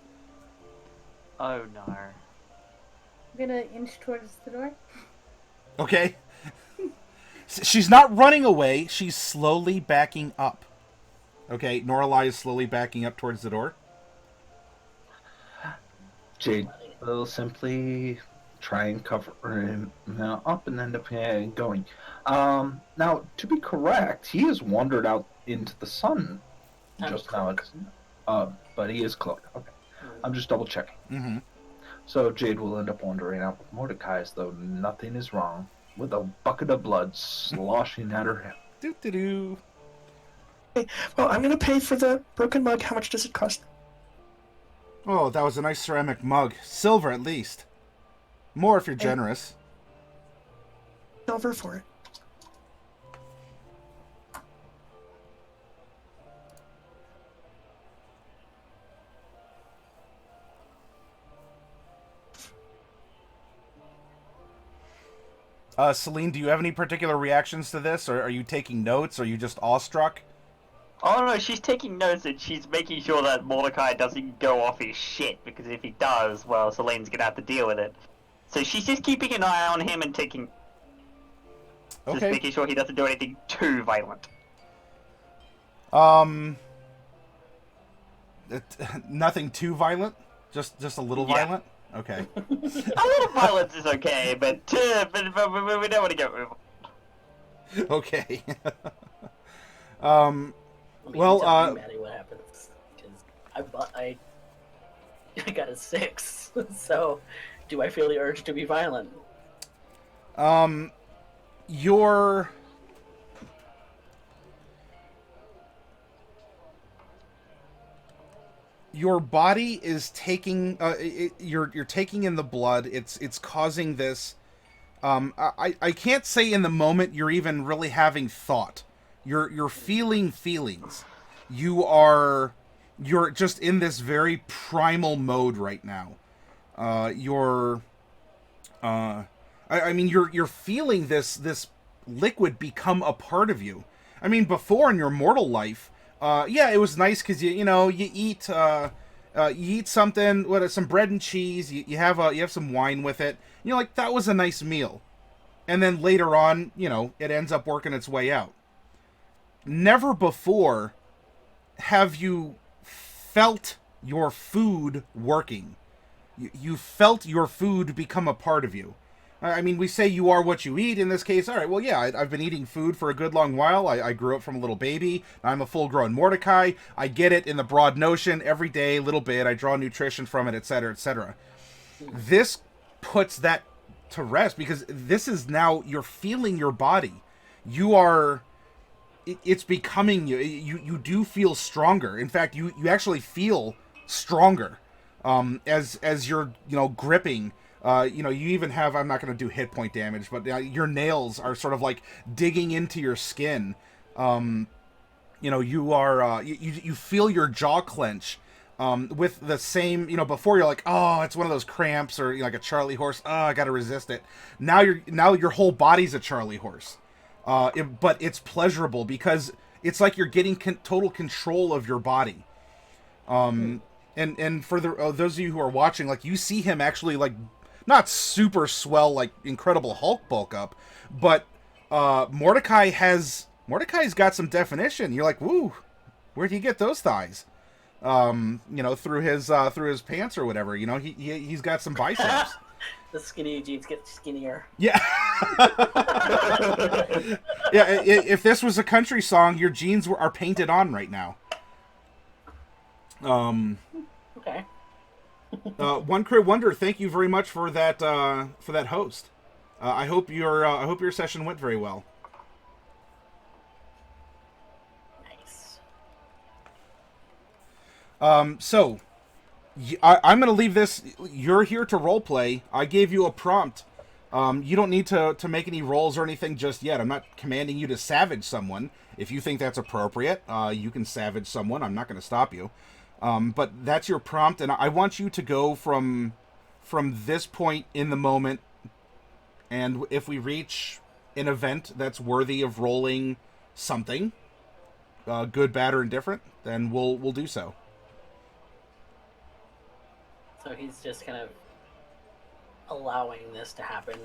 Oh no. I'm gonna inch towards the door. Okay. She's not running away. She's slowly backing up. Okay, Norlai is slowly backing up towards the door. Jade will simply try and cover him up and end up going. Now, to be correct, he has wandered out into the sun just now. But he is cloaked. Okay. I'm just double checking. Mm-hmm. So Jade will end up wandering out with Mordecai as though nothing is wrong, with a bucket of blood sloshing at her hip. Doo-doo-doo. Okay, well, I'm gonna pay for the broken mug. How much does it cost? Oh, that was a nice ceramic mug. Silver, at least. More if you're Hey. generous. Silver for it. Celine, do you have any particular reactions to this, or are you taking notes, or are you just awestruck? Oh no, she's taking notes and she's making sure that Mordecai doesn't go off his shit, because if he does, well, Celine's gonna have to deal with it. So she's just keeping an eye on him and taking... Just Okay. making sure he doesn't do anything too violent. Nothing too violent? Just a little Yeah. violent? Okay. A little violence is okay, but we don't want to get over. Okay. Let me Well, tell you, Maddie, what happens? Because I got a 6. So, do I feel the urge to be violent? Your body is taking you're taking in the blood. It's causing this. I can't say in the moment you're even really having thought. You're feeling feelings. You're just in this very primal mode right now. You're feeling this liquid become a part of you. I mean, before in your mortal life, yeah, it was nice because you eat something, some bread and cheese. You have some wine with it. You're like, that was a nice meal, and then later on, it ends up working its way out. Never before have you felt your food working. You felt your food become a part of you. I mean, we say you are what you eat in this case. All right, well, yeah, I've been eating food for a good long while. I grew up from a little baby. I'm a full-grown Mordecai. I get it in the broad notion every day, little bit. I draw nutrition from it, etc., etc. This puts that rest, because this is now, you're feeling your body. You are, it's becoming you. You do feel stronger. In fact, you actually feel stronger as you're, gripping. You even have, I'm not going to do hit point damage, but your nails are sort of like digging into your skin. You are, you feel your jaw clench. With the same, before you're like, oh, it's one of those cramps, or like a Charlie horse. Oh, I got to resist it. Now your whole body's a Charlie horse. But it's pleasurable because it's like you're getting total control of your body. And for those of you who are watching, like, you see him actually, like, not super swell, like Incredible Hulk bulk up, but Mordecai's got some definition. You're like, woo, where'd he get those thighs? Through his pants or whatever. He's got some biceps. The skinny jeans get skinnier. Yeah. Yeah. If this was a country song, your jeans are painted on right now. Okay. One Crib Wonder, thank you very much for that host. I hope your session went very well. Nice. So I'm going to leave this. You're here to roleplay. I gave you a prompt. You don't need to make any rolls or anything just yet. I'm not commanding you to savage someone. If you think that's appropriate, you can savage someone. I'm not going to stop you. But that's your prompt, and I want you to go from this point in the moment, and if we reach an event that's worthy of rolling something, good, bad, or indifferent, then we'll do so. So he's just kind of allowing this to happen.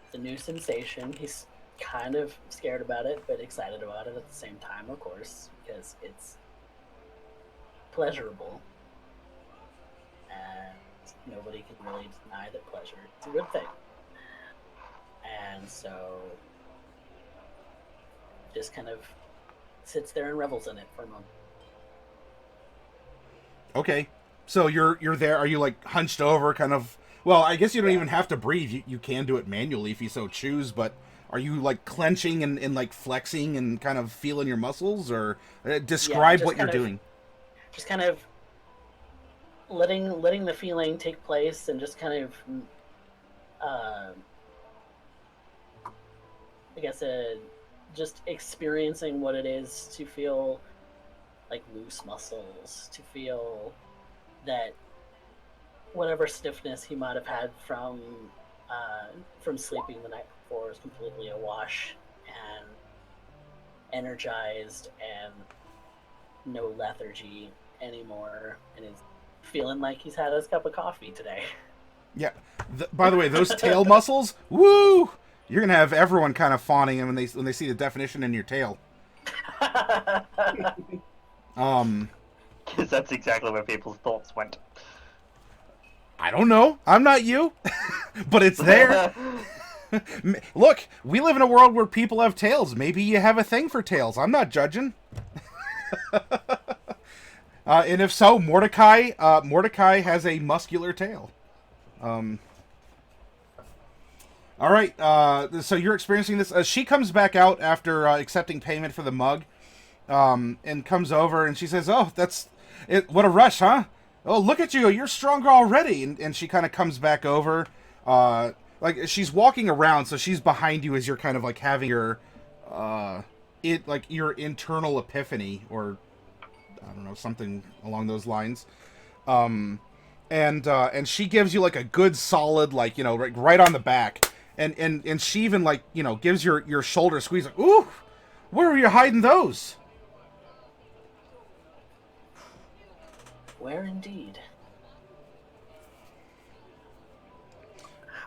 It's a new sensation. He's kind of scared about it, but excited about it at the same time, of course, because it's pleasurable. And nobody can really deny that pleasure is a good thing. And so just kind of sits there and revels in it for a moment. Okay. So you're there. Are you like hunched over, kind of? Well, I guess you don't even have to breathe. You can do it manually if you so choose. But are you like clenching and like flexing and kind of feeling your muscles, or describe what you're doing? Just kind of letting the feeling take place, and just kind of, I guess, just experiencing what it is to feel like loose muscles, to feel that whatever stiffness he might have had from sleeping the night before is completely awash and energized and no lethargy anymore, and is feeling like he's had his cup of coffee today. Yeah. By the way, those tail muscles, woo! You're gonna have everyone kind of fawning when they see the definition in your tail. Because that's exactly where people's thoughts went. I don't know. I'm not you. But it's there. Look, we live in a world where people have tails. Maybe you have a thing for tails. I'm not judging. And if so, Mordecai has a muscular tail. All right. So you're experiencing this. She comes back out after accepting payment for the mug, and comes over and she says, "Oh, that's it. What a rush, huh? Oh, look at you. You're stronger already." And she kind of comes back over. Like she's walking around, so she's behind you as you're kind of like having your, your internal epiphany, or I don't know, something along those lines. And she gives you like a good solid, like, right on the back. And she even like, gives your shoulder squeeze, like, ooh, where were you hiding those? Where indeed?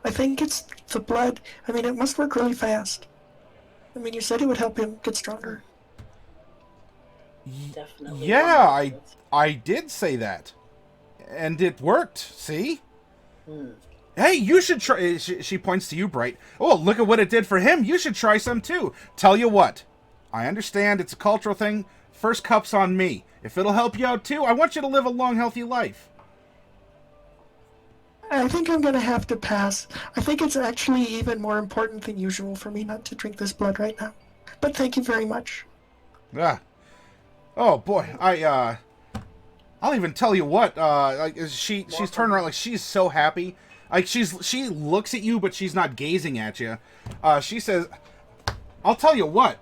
I think it's the blood. I mean, it must work really fast. I mean, you said it would help him get stronger. Definitely. Yeah, I did say that. And it worked, see? Hey, you should try. She points to you, Bright. Oh, look at what it did for him. You should try some too. Tell you what, I understand it's a cultural thing. First cup's on me. If it'll help you out too, I want you to live a long, healthy life. I think I'm gonna have to pass. I think it's actually even more important than usual for me not to drink this blood right now. But thank you very much. Ah. Oh boy, I'll even tell you what. Like she's turned around, like she's so happy. Like she looks at you, but she's not gazing at you. She says, "I'll tell you what.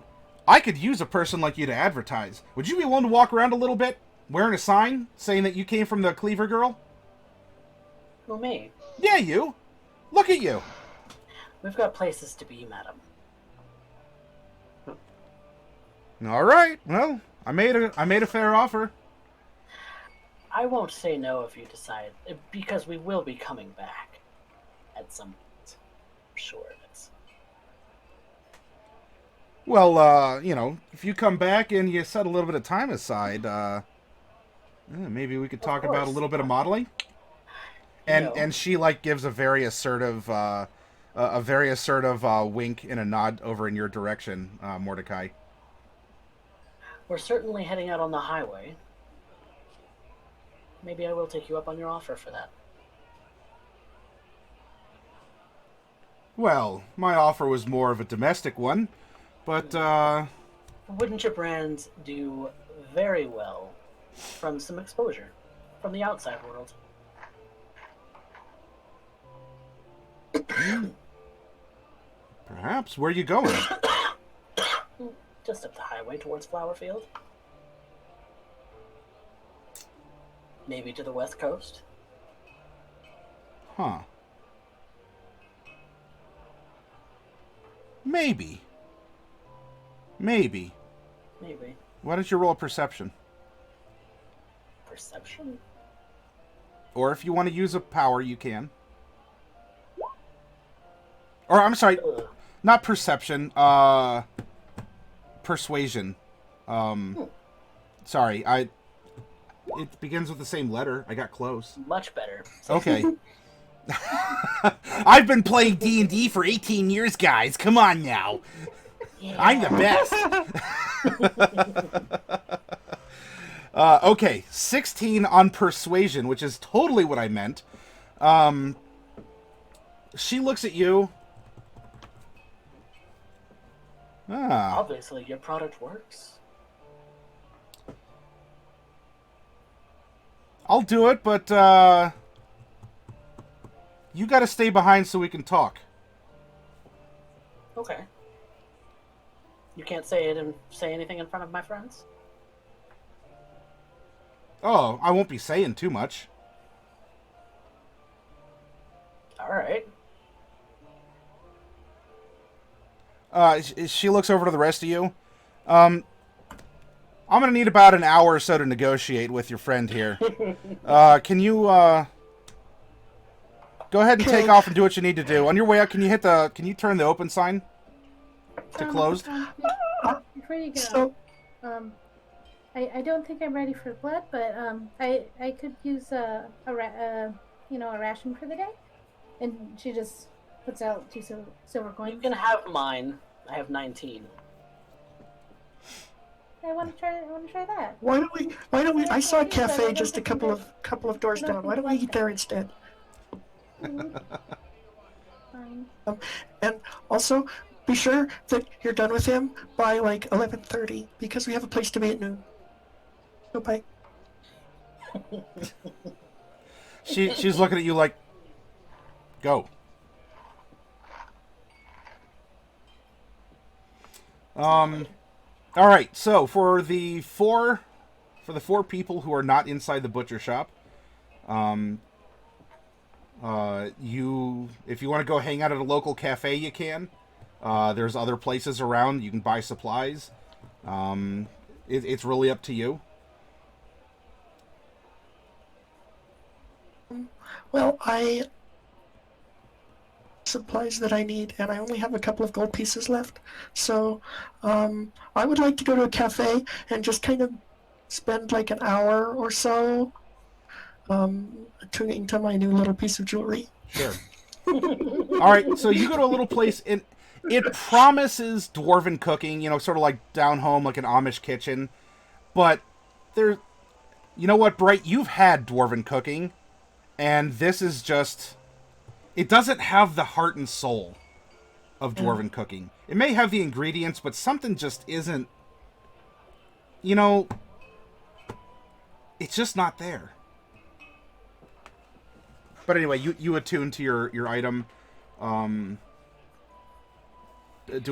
I could use a person like you to advertise. Would you be willing to walk around a little bit, wearing a sign saying that you came from the Cleaver Girl?" Who, me? Yeah, you. Look at you. We've got places to be, madam. All right. Well, I made a fair offer. I won't say no if you decide, because we will be coming back at some point. I'm sure of it. Well, if you come back and you set a little bit of time aside, maybe we could talk about a little bit of modeling. And she like gives a very assertive wink and a nod over in your direction, Mordecai. We're certainly heading out on the highway. Maybe I will take you up on your offer for that. Well, my offer was more of a domestic one, but Wouldn't your brand do very well from some exposure from the outside world? perhaps. Where are you going? Just up the highway towards Flowerfield. Maybe to the west coast. Huh. Maybe. Maybe. Why don't you roll a perception? Perception? Or if you want to use a power, you can. Or, I'm sorry, not perception, persuasion. Sorry, it begins with the same letter. I got close. Much better. Okay. I've been playing D&D for 18 years, guys. Come on now. Yeah. I'm the best. Okay, 16 on persuasion, which is totally what I meant. She looks at you. Obviously, your product works. I'll do it, but you gotta stay behind so we can talk. Okay. You can't say anything in front of my friends? Oh, I won't be saying too much. Alright. She looks over to the rest of you. I'm gonna need about an hour or so to negotiate with your friend here. Can you, go ahead and take off and do what you need to do. On your way out, can you turn the open sign to closed? Before you go, So, I don't think I'm ready for blood, but I could use a ration for the day. And she just puts out 2 silver coins. You can have mine. I have 19. I want to try that. why don't we? I saw a cafe just a couple of doors down. Why don't we eat there instead? Fine. And also, be sure that you're done with him by like 11:30 because we have a place to be at noon. So bye. She's looking at you like, go. All right. So for the four people who are not inside the butcher shop, if you want to go hang out at a local cafe, you can. There's other places around. You can buy supplies. It's really up to you. Well, I supplies that I need, and I only have a couple of gold pieces left. So, I would like to go to a cafe and just kind of spend like an hour or so, tuning to my new little piece of jewelry. Sure. All right. So you go to a little place, and it promises dwarven cooking. Sort of like down home, like an Amish kitchen. But you know what, Bright? You've had dwarven cooking. And this is just it doesn't have the heart and soul of dwarven cooking. It may have the ingredients, but something just isn't, you know, it's just not there. But anyway, you attune to your item. Do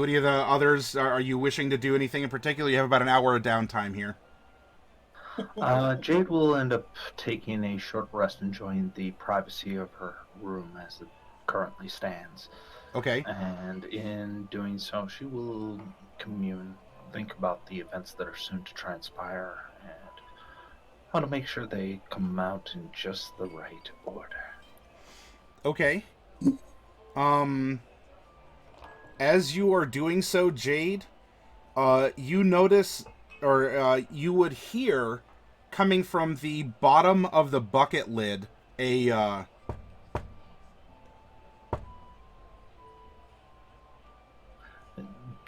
any of the others, are you wishing to do anything in particular? You have about an hour of downtime here. Jade will end up taking a short rest, enjoying the privacy of her room as it currently stands. Okay. And in doing so, she will think about the events that are soon to transpire, and how to make sure they come out in just the right order. Okay. As you are doing so, Jade, you notice, or you would hear, coming from the bottom of the bucket lid,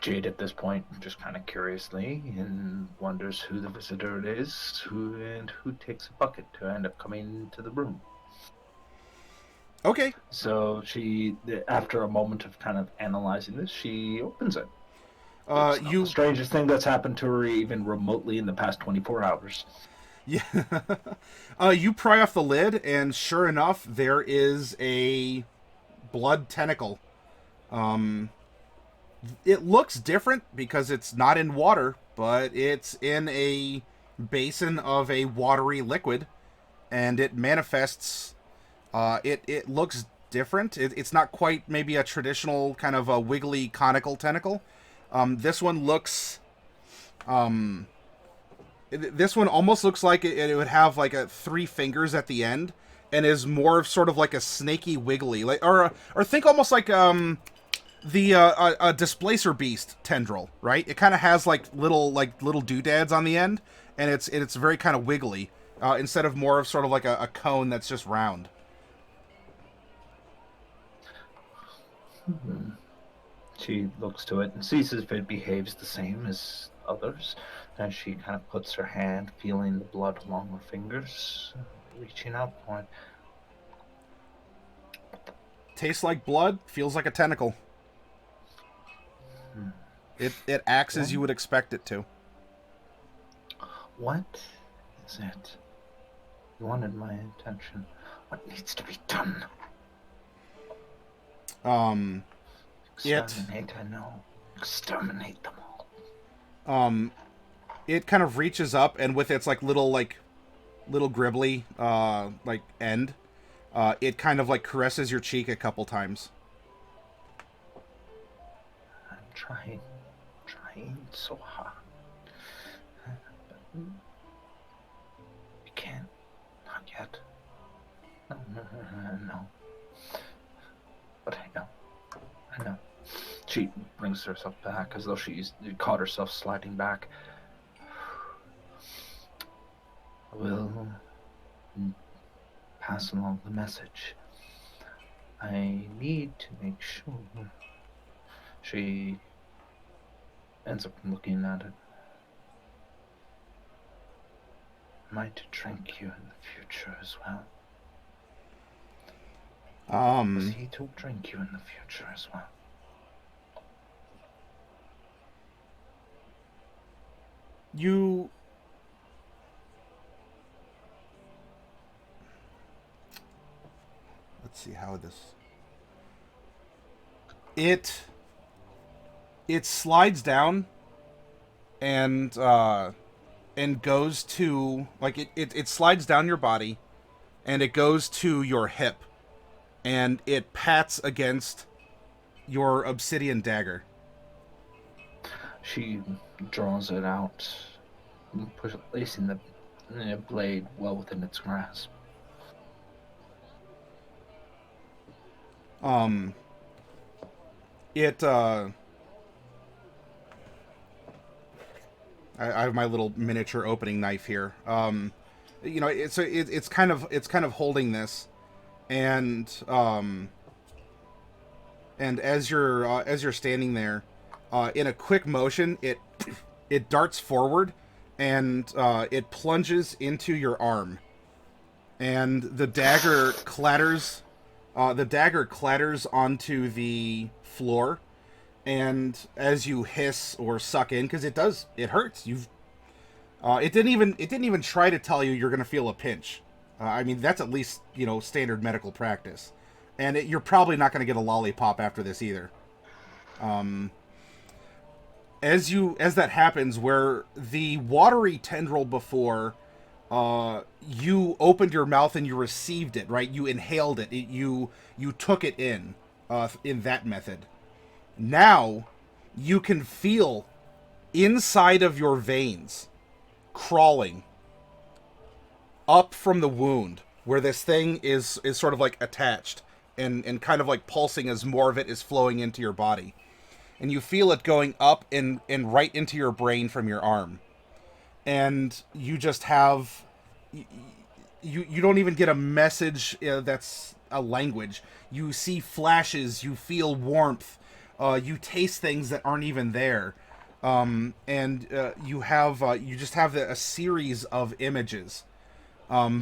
Jade, at this point, just kind of curiously, and wonders who the visitor is, who takes a bucket to end up coming into the room. Okay. So she, after a moment of kind of analyzing this, she opens it. It's not You the strangest thing that's happened to her even remotely in the past 24 hours. Yeah. You pry off the lid, and sure enough, there is a blood tentacle. It looks different because it's not in water, but it's in a basin of a watery liquid, and it manifests. It looks different. It's not quite maybe a traditional kind of a wiggly conical tentacle. This one looks. This one almost looks like it would have like 3 fingers at the end, and is more of sort of like a snaky wiggly, like or think almost like a displacer beast tendril, right? It kind of has like little doodads on the end, and it's very kind of wiggly instead of more of sort of like a cone that's just round. Mm-hmm. She looks to it and sees if it behaves the same as others. And she kind of puts her hand, feeling the blood along her fingers, reaching out for it. Tastes like blood, feels like a tentacle. It acts as you would expect it to. What is it? You wanted my attention. What needs to be done? Exterminate, I know. Exterminate them all. It kind of reaches up, and with its little gribbly end, it kind of caresses your cheek a couple times. I'm trying so hard. But you can't. Not yet. No. But I know. She brings herself back as though she's caught herself sliding back. I will pass along the message. I need to make sure. She ends up looking at it. Am I to drink you in the future as well? Was he to drink you in the future as well? Let's see how this. It slides down and goes to it slides down your body, and it goes to your hip, and it pats against your obsidian dagger. She draws it out, placing the blade well within its grasp. I have my little miniature opening knife here. It's kind of holding this, and as you're standing there, in a quick motion, it darts forward, and it plunges into your arm, and the dagger clatters The dagger clatters onto the floor, and as you hiss or suck in, because it hurts. It didn't even try to tell you you're gonna feel a pinch. I mean, that's at least standard medical practice, and you're probably not gonna get a lollipop after this either. As that happens, where the watery tendril before, you opened your mouth and you received it, right? You inhaled it. You took it in that method. Now you can feel inside of your veins crawling up from the wound where this thing is sort of like attached and kind of like pulsing as more of it is flowing into your body. And you feel it going up and right into your brain from your arm. And you just have... You don't even get a message that's a language. You see flashes, you feel warmth, you taste things that aren't even there. And you just have a series of images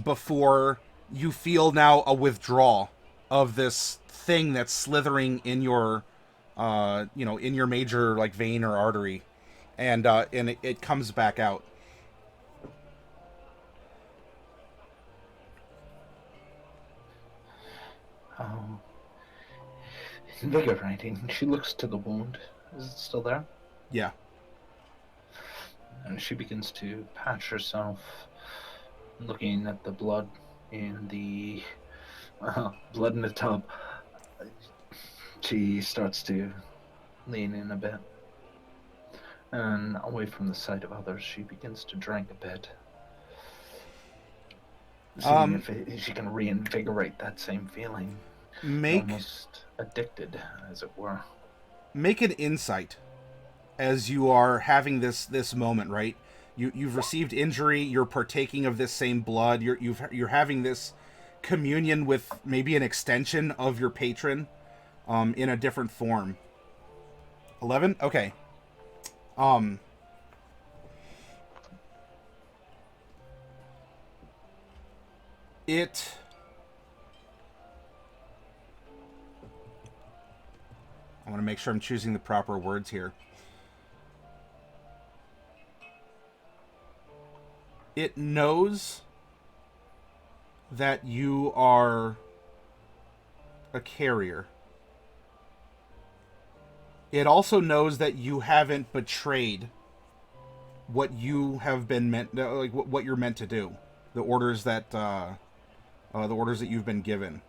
before you feel now a withdrawal of this thing that's slithering in your in your major like vein or artery, and it comes back out. Oh, invigorating. She looks to the wound. Is it still there? Yeah. And she begins to patch herself, looking at the blood in the blood in the tub. She starts to lean in a bit, and away from the sight of others, she begins to drink a bit, seeing if she can reinvigorate that same feeling. Almost addicted, as it were. Make an insight as you are having this moment, right? You've received injury. You're partaking of this same blood. You're having this communion with maybe an extension of your patron, in a different form. 11? Okay. I want to make sure I'm choosing the proper words here. It knows that you are a carrier. It also knows that you haven't betrayed what you have been meant, like what you're meant to do, the orders that you've been given.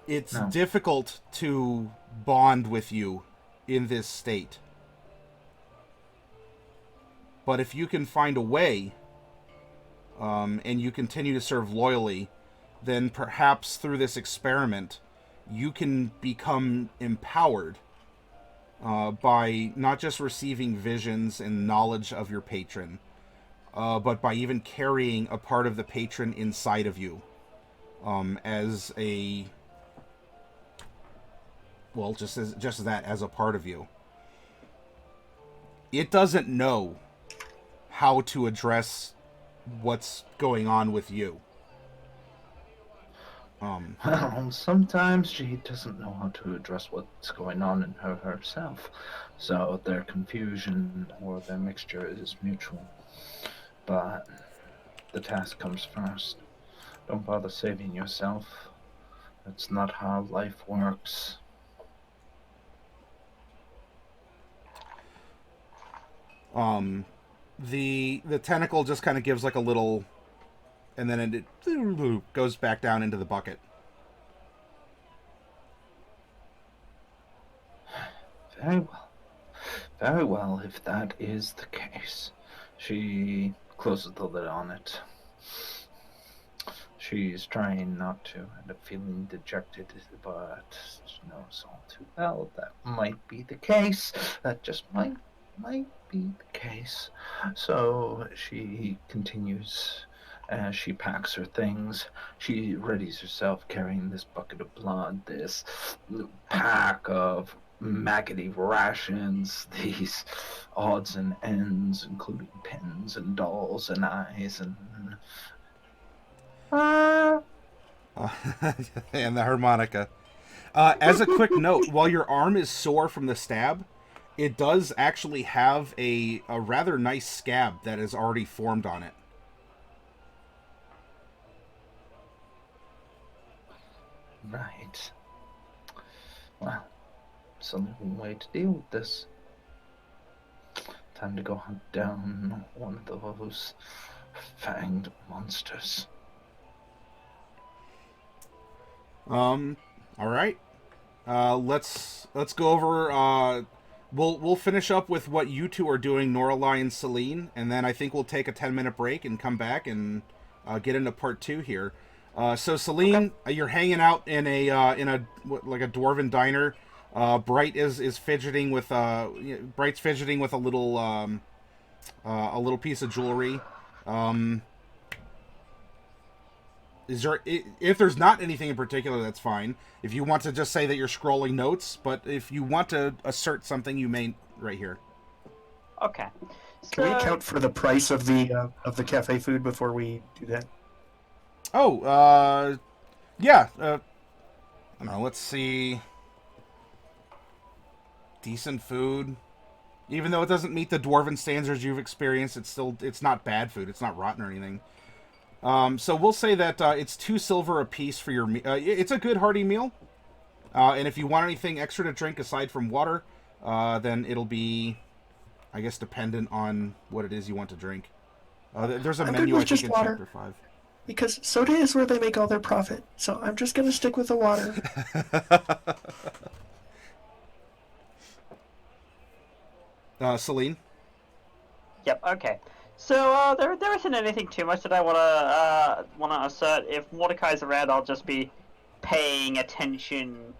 It's difficult to bond with you in this state. But if you can find a way, and you continue to serve loyally, then perhaps through this experiment, you can become empowered by not just receiving visions and knowledge of your patron, but by even carrying a part of the patron inside of you, as a... Well, just as that, as a part of you. It doesn't know how to address what's going on with you. Well, sometimes she doesn't know how to address what's going on in her herself, so their confusion or their mixture is mutual. But the task comes first. Don't bother saving yourself. That's not how life works. The tentacle just kind of gives like a little, and then it goes back down into the bucket. Very well. Very well, if that is the case. She closes the lid on it. She's trying not to end up feeling dejected, but she knows all too well that might be the case. That just might be the case. So she continues as she packs her things. She readies herself carrying this bucket of blood, this pack of maggoty rations, these odds and ends, including pins and dolls and eyes and And the harmonica. As a quick note, while your arm is sore from the stab, it does actually have a rather nice scab that is already formed on it. Right. Well, it's a little way to deal with this. Time to go hunt down one of those fanged monsters. All right. Let's go over. We'll finish up with what you two are doing, Noralai and Celine, and then I think we'll take a 10-minute break and come back and get into part 2 here. So Celine, you're hanging out in a like a dwarven diner. Bright is fidgeting with Bright's fidgeting with a little piece of jewelry. Is there, if there's not anything in particular, that's fine. If you want to just say that you're scrolling notes, but if you want to assert something, you may right here. Okay. Can we account for the price of the cafe food before we do that? Oh, yeah. I don't know, let's see. Decent food. Even though it doesn't meet the dwarven standards you've experienced, it's not bad food. It's not rotten or anything. So we'll say that it's 2 silver a piece for your. It's a good hearty meal. And if you want anything extra to drink aside from water, then it'll be, I guess, dependent on what it is you want to drink. There's a menu, I think, in water, Chapter 5. Because soda is where they make all their profit, so I'm just going to stick with the water. Celine? Yep. Okay. So there isn't anything too much that I wanna assert. If Mordecai's around, I'll just be paying attention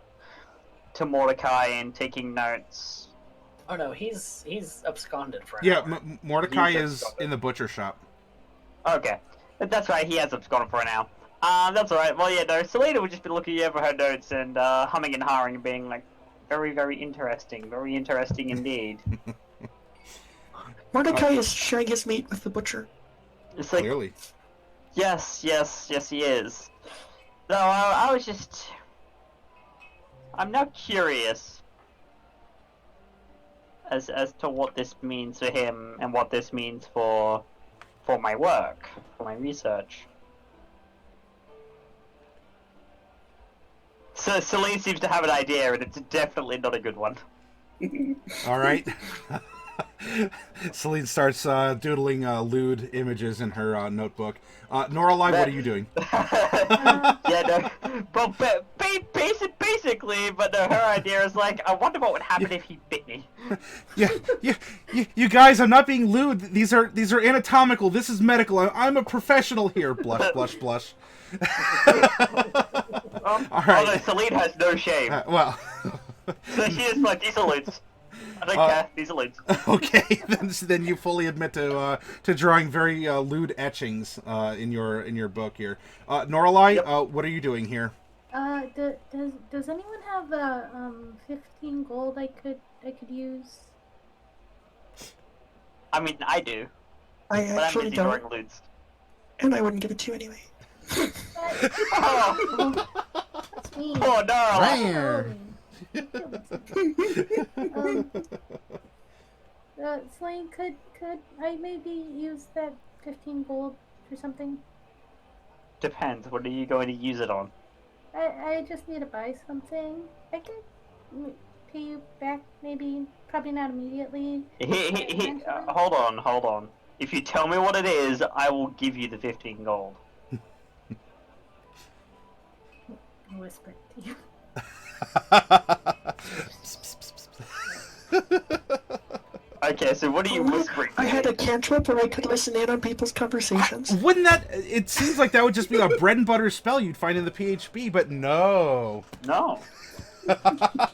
to Mordecai and taking notes. Oh no, he's absconded for an Yeah, hour. Mordecai is in the butcher shop. Okay, that's right. He has absconded for an hour. That's all right. Well, yeah, no. Selena would just be looking over her notes and humming and hawing and being like, very, very interesting indeed. Mordecai is sharing his meat with the butcher. It's like, Clearly. yes, he is. No, I was just... I'm now curious as to what this means to him and what this means for my work, for my research. So Celine seems to have an idea, and it's definitely not a good one. All right. Celine starts doodling lewd images in her notebook. Noralai, what are you doing? Yeah, no. But basically, but no, her idea is like, I wonder what would happen if he bit me. Yeah, you guys, I'm not being lewd. These are anatomical. This is medical. I'm a professional here. Blush, blush, blush. All right. Although Celine has no shame. Well. So she is like, these are lewds. I don't care. These are lewds. Okay, then you fully admit to drawing very lewd etchings in your book here. Noralai, Yep. What are you doing here? Does anyone have 15 gold I could use? I mean, I do. I But I'm actually busy don't, drawing lewds. and I wouldn't give it to you anyway. Oh, That's me. poor Noralai. Rare. Slane, could I maybe use that 15 gold for something? Depends. What are you going to use it on? I just need to buy something. I can pay you back, maybe, probably not immediately. Hold on. If you tell me what it is, I will give you the 15 gold. I'll whisper it to you. Okay, so what are you whispering? I had a cantrip where I could listen in on people's conversations. Wouldn't that? It seems like that would just be a bread and butter spell you'd find in the PHP, but no. No. that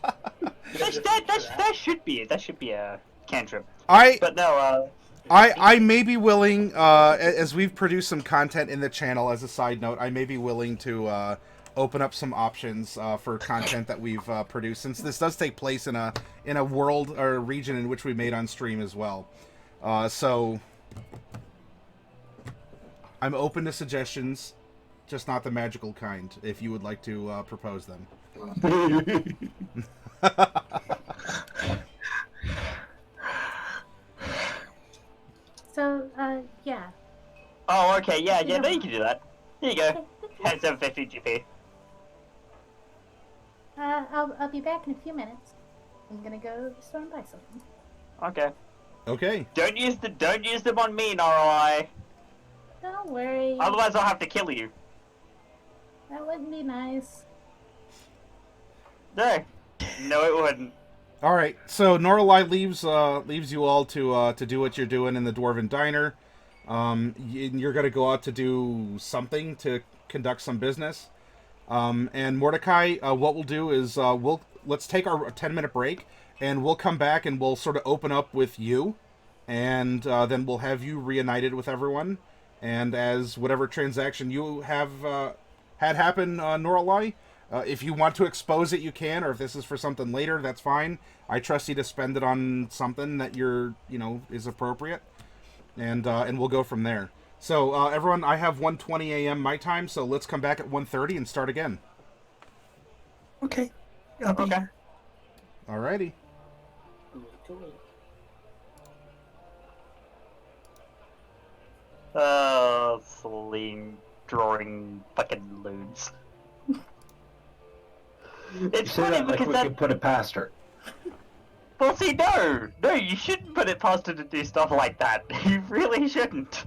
should be it. That should be a cantrip. But no. I may be willing, as we've produced some content in the channel. As a side note, I may be willing to open up some options for content that we've produced, since this does take place in a world or region in which we made on stream as well. So I'm open to suggestions just not the magical kind. If you would like to propose them. So, yeah. Oh, okay, yeah, no, you can do that. Here you go. Heads up 50 GP. I'll be back in a few minutes. I'm gonna go store and buy something. Okay. Okay. Don't use them on me, Noroi. Don't worry. Otherwise, I'll have to kill you. That wouldn't be nice. No, it wouldn't. All right. So Noralai leaves you all to do what you're doing in the Dwarven Diner. You're gonna go out to do something to conduct some business. And Mordecai, what we'll do is let's take our 10-minute break, and we'll come back and we'll sort of open up with you, and then we'll have you reunited with everyone. And as whatever transaction you have had happen, Noralai, if you want to expose it, you can, or if this is for something later, that's fine. I trust you to spend it on something that is appropriate, and we'll go from there. So, everyone, I have 1:20 a.m. my time, so let's come back at 1:30 and start again. Okay. I'll be here. Alrighty. Celine drawing fucking lewds. You It's say funny that like because we that... could put it past her. Well, see, no, you shouldn't put it past her to do stuff like that. You really shouldn't.